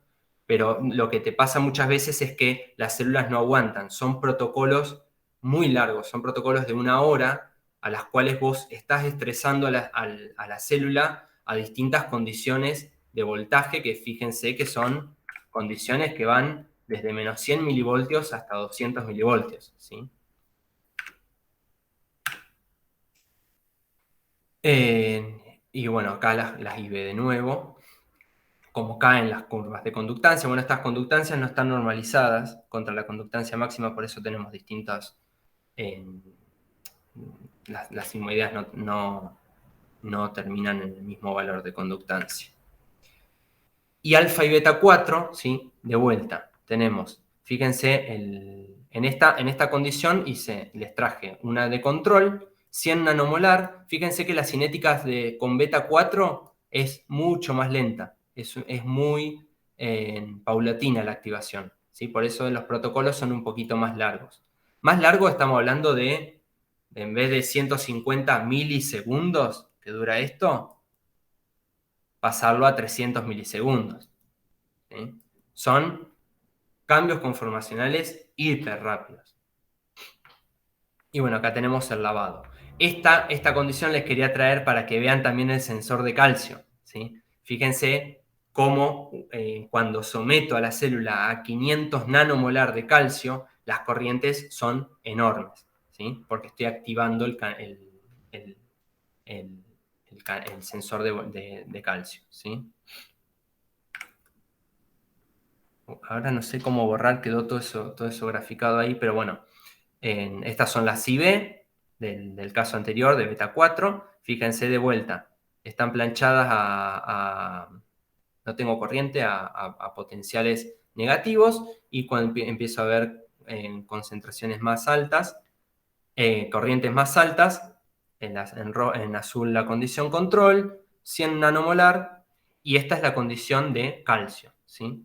S1: pero lo que te pasa muchas veces es que las células no aguantan. Son protocolos muy largos, son protocolos de 1 hora, a las cuales vos estás estresando a la célula a distintas condiciones de voltaje, que fíjense que son condiciones que van desde menos 100 milivoltios hasta 200 milivoltios, ¿sí? Y bueno, acá las IV de nuevo, como caen las curvas de conductancia. Bueno, estas conductancias no están normalizadas contra la conductancia máxima, por eso tenemos distintas... las sigmoideas no terminan en el mismo valor de conductancia. Y alfa y beta 4, ¿sí? De vuelta, tenemos, Fíjense, en esta condición les traje una de control, 100 nanomolar. Fíjense que la cinética con beta 4 es mucho más lenta, es muy paulatina la activación, ¿sí? Por eso los protocolos son un poquito más largos. Más largo estamos hablando de, en vez de 150 milisegundos que dura esto, pasarlo a 300 milisegundos, ¿sí? Son cambios conformacionales hiper rápidos. Y bueno, acá tenemos el lavado. Esta condición les quería traer para que vean también el sensor de calcio, ¿sí? Fíjense cómo cuando someto a la célula a 500 nanomolar de calcio, las corrientes son enormes, ¿sí? Porque estoy activando el sensor de calcio, ¿sí? Ahora no sé cómo borrar, quedó todo eso graficado ahí, pero bueno, estas son las IB del caso anterior, de beta 4. Fíjense de vuelta, están planchadas no tengo corriente, a potenciales negativos, y cuando empiezo a ver concentraciones más altas, corrientes más altas, en azul la condición control, 100 nanomolar, y esta es la condición de calcio, ¿sí?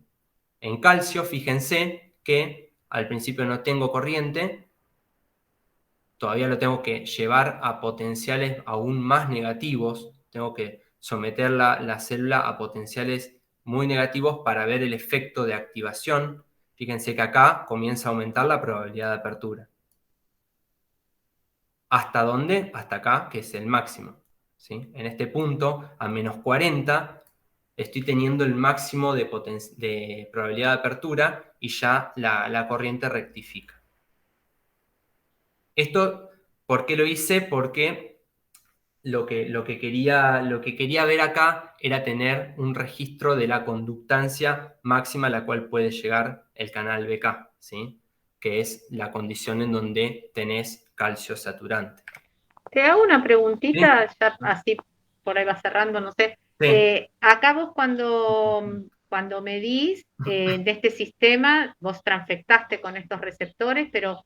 S1: En calcio, fíjense que al principio no tengo corriente, todavía lo tengo que llevar a potenciales aún más negativos, tengo que someter la célula a potenciales muy negativos para ver el efecto de activación. Fíjense que acá comienza a aumentar la probabilidad de apertura. ¿Hasta dónde? Hasta acá, que es el máximo, ¿sí? En este punto, a menos 40, estoy teniendo el máximo de probabilidad de apertura y ya la corriente rectifica. Esto, ¿por qué lo hice? Porque lo que quería ver acá era tener un registro de la conductancia máxima a la cual puede llegar el canal BK, ¿sí? Que es la condición en donde tenés calcio saturante.
S3: Te hago una
S1: ¿Sí?
S3: preguntita, ya así por ahí va cerrando, no sé.
S1: Sí.
S3: Acá vos cuando medís de este sistema, vos transfectaste con estos receptores, pero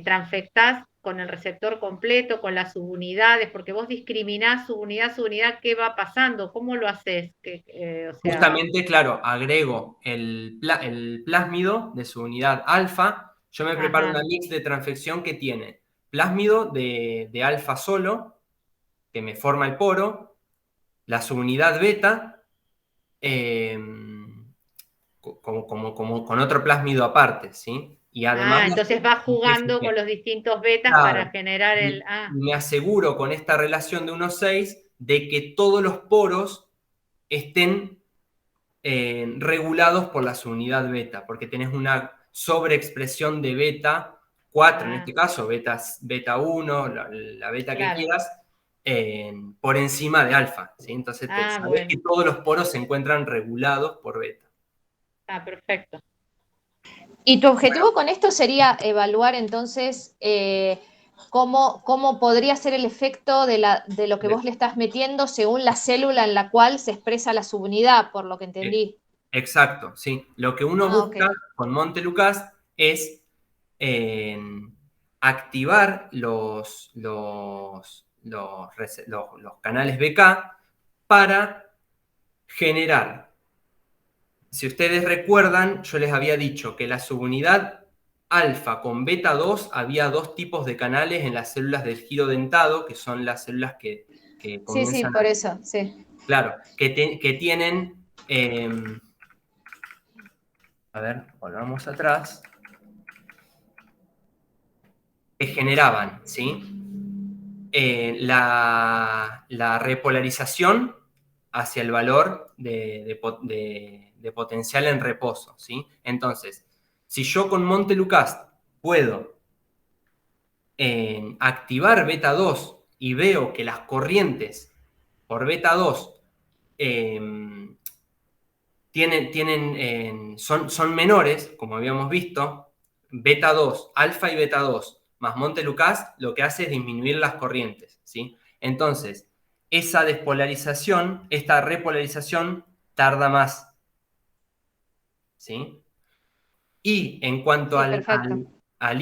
S3: transfectás con el receptor completo, con las subunidades, porque vos discriminás subunidad, ¿qué va pasando? ¿Cómo lo haces? O sea,
S1: Justamente, claro, agrego el plásmido de su unidad alfa. Yo me preparo
S3: ajá,
S1: una mix de transfección que tiene plásmido de alfa solo, que me forma el poro, la subunidad beta, con otro plásmido aparte, ¿sí? Y además
S3: entonces vas jugando con los distintos betas para
S1: claro,
S3: generar
S1: y me aseguro con esta relación de 1,6 de que todos los poros estén regulados por la subunidad beta, porque tenés una sobreexpresión de beta 4, en este caso, beta 1, la beta que
S3: claro.
S1: quieras, por encima de alfa, ¿sí? Entonces sabés
S3: Bueno.
S1: que todos los poros se encuentran regulados por beta.
S3: Perfecto.
S5: Y tu objetivo con esto sería evaluar entonces cómo podría ser el efecto de lo que vos le estás metiendo según la célula en la cual se expresa la subunidad, por lo que entendí.
S1: Exacto, sí. Lo que uno busca
S5: Ok.
S1: con Montelukast es activar los canales BK para generar. Si ustedes recuerdan, yo les había dicho que la subunidad alfa con beta 2 había dos tipos de canales en las células del giro dentado, que son las células que
S5: Sí,
S1: comienzan
S5: por eso, sí.
S1: Claro, que tienen... a ver, volvamos atrás. Que generaban, ¿sí? La repolarización hacia el valor de potencial en reposo, ¿sí? Entonces, si yo con Montelukast puedo activar beta 2 y veo que las corrientes por beta 2 son menores, como habíamos visto, beta 2, alfa y beta 2, más Montelukast, lo que hace es disminuir las corrientes, ¿sí? Entonces, esa despolarización, esta repolarización, tarda más, ¿sí? Y en cuanto
S5: Sí, perfecto.
S1: a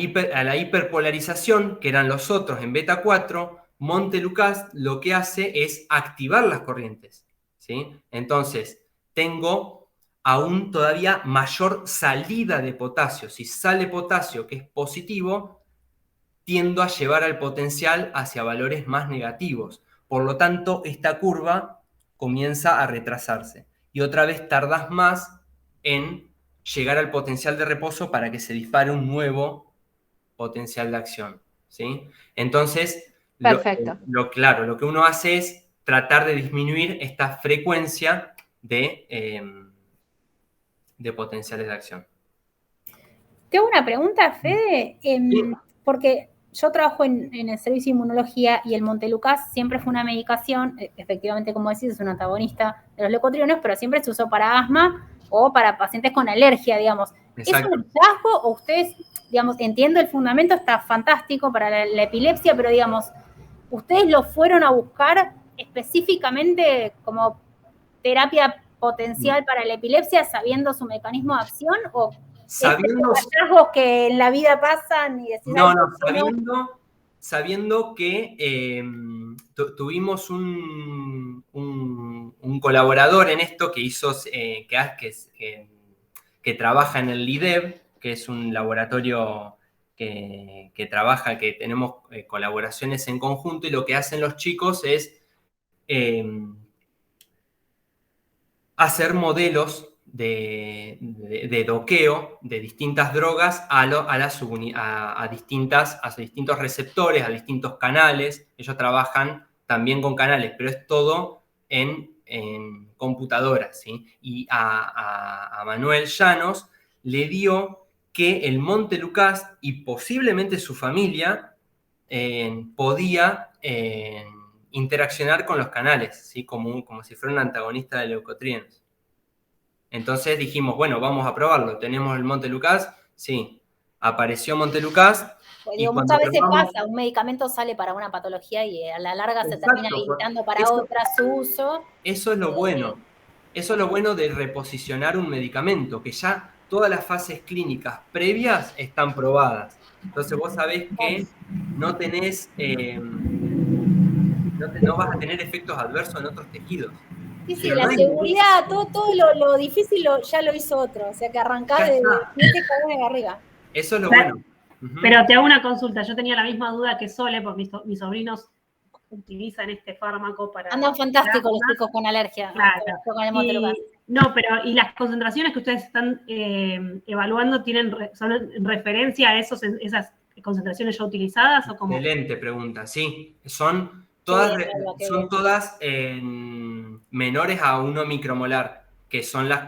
S1: la hiperpolarización, que eran los otros en beta 4, Montelukast lo que hace es activar las corrientes, ¿sí? Entonces, tengo aún todavía mayor salida de potasio. Si sale potasio, que es positivo, tiendo a llevar al potencial hacia valores más negativos. Por lo tanto, esta curva comienza a retrasarse. Y otra vez tardas más en llegar al potencial de reposo para que se dispare un nuevo potencial de acción, ¿sí? Entonces,
S5: Perfecto.
S1: claro, lo que uno hace es tratar de disminuir esta frecuencia de potenciales de acción.
S6: Tengo una pregunta, Fede,
S1: Sí.
S6: porque yo trabajo en el servicio de inmunología y el Montelukast siempre fue una medicación, efectivamente, como decís, es un antagonista de los leucotrienos, pero siempre se usó para asma o para pacientes con alergia, digamos.
S1: Exacto.
S6: ¿Es un hallazgo o ustedes, digamos, entiendo el fundamento, está fantástico para la epilepsia, pero digamos, ustedes lo fueron a buscar específicamente como terapia potencial para la epilepsia sabiendo su mecanismo de acción o
S1: Sabiendo,
S6: hallazgos que en la vida pasan y decís,
S1: no, sabiendo que tuvimos un colaborador en esto que hizo, que trabaja en el LIDEV, que es un laboratorio que trabaja, que tenemos colaboraciones en conjunto, y lo que hacen los chicos es hacer modelos de doqueo de distintas drogas a distintos receptores, a distintos canales. Ellos trabajan también con canales, pero es todo en computadoras, ¿sí? Y a Manuel Llanos le dio que el Montelukast y posiblemente su familia podía interaccionar con los canales, ¿sí? Como si fuera un antagonista de leucotrienos. Entonces dijimos, bueno, vamos a probarlo. ¿Tenemos el Montelukast? Sí. Apareció Montelukast.
S6: Pues
S1: Y
S6: digo,
S1: cuando
S6: muchas veces
S1: probamos,
S6: pasa, un medicamento sale para una patología y a la larga se
S1: exacto,
S6: termina habilitando para
S1: eso,
S6: otra su uso.
S1: eso es lo bueno. Eso es lo bueno de reposicionar un medicamento, que ya todas las fases clínicas previas están probadas. Entonces vos sabés que no tenés, no vas a tener efectos adversos en otros tejidos.
S6: Sí, sí,
S1: Pero no
S6: la
S1: hay
S6: seguridad, todo lo difícil ya lo hizo otro, o sea que arrancás
S1: ya
S6: de
S1: está.
S6: de arriba.
S1: Eso es lo bueno. Uh-huh.
S7: Pero te hago una consulta, yo tenía la misma duda que Sole, porque mis sobrinos utilizan este fármaco para...
S6: Andan fantásticos los chicos con alergia.
S7: Claro.
S6: Con el Montelukast.
S7: ¿Y las concentraciones que ustedes están evaluando son en referencia a esas concentraciones ya utilizadas o cómo?
S1: Excelente pregunta, sí. Son todas menores a 1 micromolar, que son las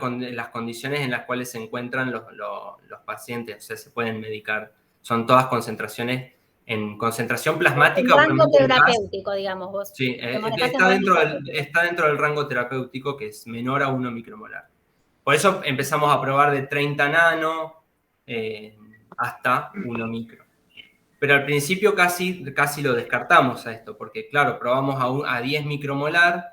S1: condiciones en las cuales se encuentran los pacientes, o sea, se pueden medicar. Son todas concentraciones en concentración plasmática.
S6: El rango terapéutico, digamos, vos.
S1: Sí, está dentro del rango terapéutico, que es menor a 1 micromolar. Por eso empezamos a probar de 30 nano hasta 1 micro. Pero al principio casi lo descartamos a esto, porque claro, probamos a 10 micromolar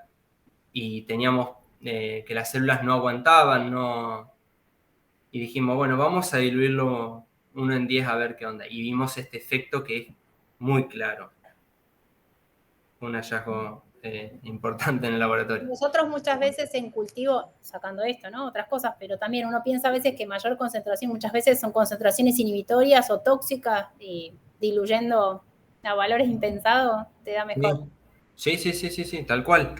S1: y teníamos que las células no aguantaban, y dijimos, bueno, vamos a diluirlo 1 en 10 a ver qué onda. Y vimos este efecto que es muy claro. Un hallazgo importante en el laboratorio.
S6: Nosotros muchas veces en cultivo, sacando esto, ¿no? Otras cosas, pero también uno piensa a veces que mayor concentración muchas veces son concentraciones inhibitorias o tóxicas y diluyendo a valores impensados te da mejor.
S1: Sí, tal cual.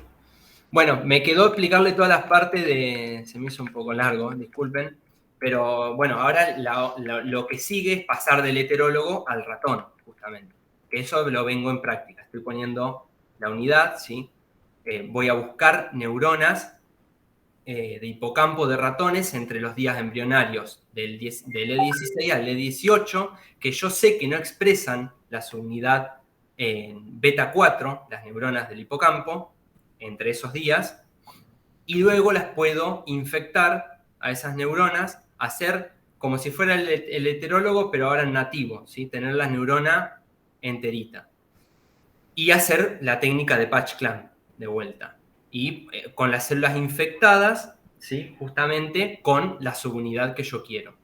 S1: Bueno, me quedó explicarle todas las partes se me hizo un poco largo, disculpen, pero bueno, ahora lo que sigue es pasar del heterólogo al ratón, justamente. Que eso lo vengo en práctica. Estoy poniendo la unidad, ¿sí? Voy a buscar neuronas de hipocampo de ratones entre los días embrionarios del E16 al E18, que yo sé que no expresan la subunidad beta 4, las neuronas del hipocampo, entre esos días, y luego las puedo infectar a esas neuronas, hacer como si fuera el heterólogo, pero ahora en nativo, ¿sí? Tener la neurona enterita. Y hacer la técnica de patch clamp de vuelta. Y con las células infectadas, ¿sí? Justamente con la subunidad que yo quiero.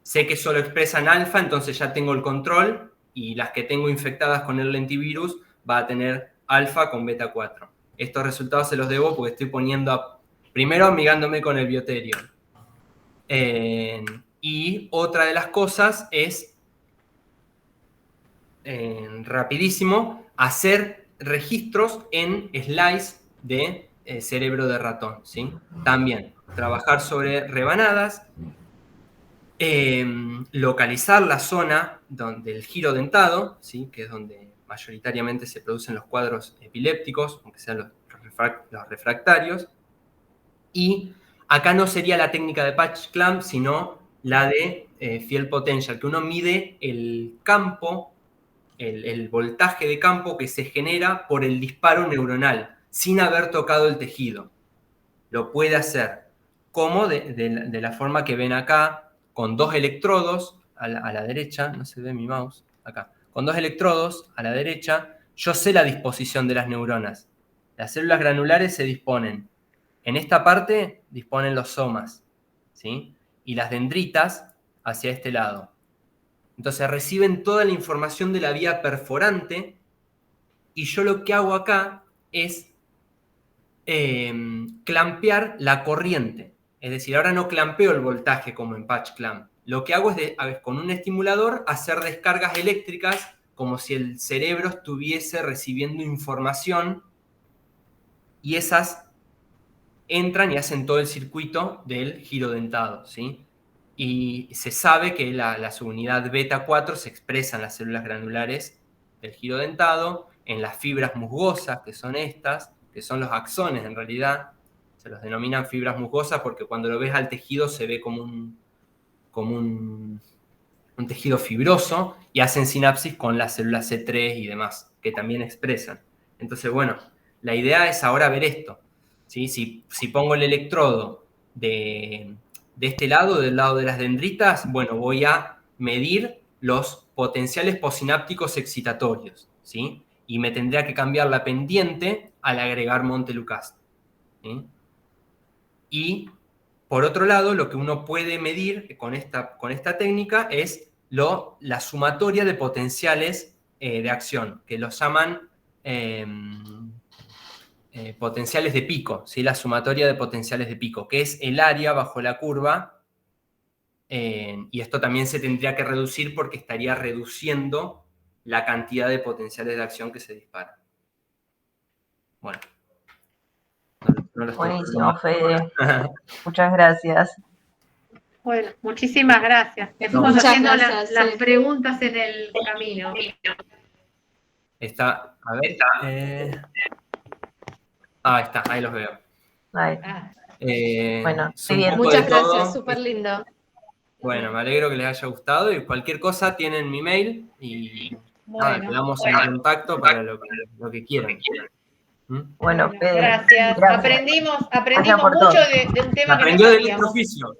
S1: sé que solo expresan alfa, entonces ya tengo el control, y las que tengo infectadas con el lentivirus va a tener alfa con beta 4. Estos resultados se los debo porque estoy poniendo, primero amigándome con el Bioterion. Y otra de las cosas es, rapidísimo, hacer registros en slice de cerebro de ratón, ¿sí? También, trabajar sobre rebanadas, localizar la zona del giro dentado, ¿sí? Que es donde mayoritariamente se producen los cuadros epilépticos, aunque sean los refractarios. Y acá no sería la técnica de patch clamp, sino la de field potential, que uno mide el campo, el voltaje de campo que se genera por el disparo neuronal, sin haber tocado el tejido. Lo puede hacer como de la forma que ven acá, con 2 electrodos a la derecha, no se ve mi mouse, acá, con 2 electrodos a la derecha, yo sé la disposición de las neuronas. Las células granulares se disponen. En esta parte disponen los somas, ¿sí? Y las dendritas hacia este lado. Entonces reciben toda la información de la vía perforante, y yo lo que hago acá es clampear la corriente. Es decir, ahora no clampeo el voltaje como en patch clamp. Lo que hago es, con un estimulador, hacer descargas eléctricas como si el cerebro estuviese recibiendo información, y esas entran y hacen todo el circuito del giro dentado, ¿sí? Y se sabe que la subunidad beta 4 se expresa en las células granulares del giro dentado, en las fibras musgosas, que son estas, que son los axones en realidad. Se los denominan fibras musgosas porque cuando lo ves al tejido se ve como un tejido fibroso, y hacen sinapsis con las células C3 y demás, que también expresan. Entonces, bueno, la idea es ahora ver esto, ¿sí? Si pongo el electrodo de este lado, del lado de las dendritas, bueno, voy a medir los potenciales posinápticos excitatorios, ¿sí? Y me tendría que cambiar la pendiente al agregar Montelukast, ¿sí? Y, por otro lado, lo que uno puede medir con esta técnica es la sumatoria de potenciales de acción, que los llaman potenciales de pico, ¿sí? La sumatoria de potenciales de pico, que es el área bajo la curva, y esto también se tendría que reducir porque estaría reduciendo la cantidad de potenciales de acción que se disparan. Bueno.
S2: Buenísimo, Fede. Muchas gracias.
S3: Bueno, muchísimas gracias. Estamos
S5: Muchas
S3: haciendo
S5: gracias,
S3: las
S5: sí.
S3: preguntas en el camino.
S1: Está, a ver. Ahí está, ahí los veo.
S2: Ay, bueno,
S1: Es un
S2: bien.
S1: poco
S5: Muchas
S1: de todo.
S5: gracias, súper lindo.
S1: Bueno, me alegro que les haya gustado, y cualquier cosa tienen mi mail y nada, quedamos en contacto para lo que quieran.
S2: Bueno, Fede.
S3: Gracias. Aprendimos
S2: por
S3: mucho
S2: todo.
S3: de un tema que
S1: Aprendió
S3: no
S1: del
S3: sabíamos.
S1: electrooficio.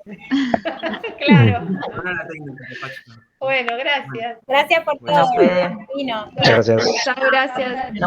S3: Claro.
S1: No la técnica de Patch Clamp.
S3: Bueno, gracias.
S6: Gracias por
S1: Bueno,
S6: todo.
S2: Fede.
S6: Vino.
S4: Muchas gracias.
S5: Muchas gracias.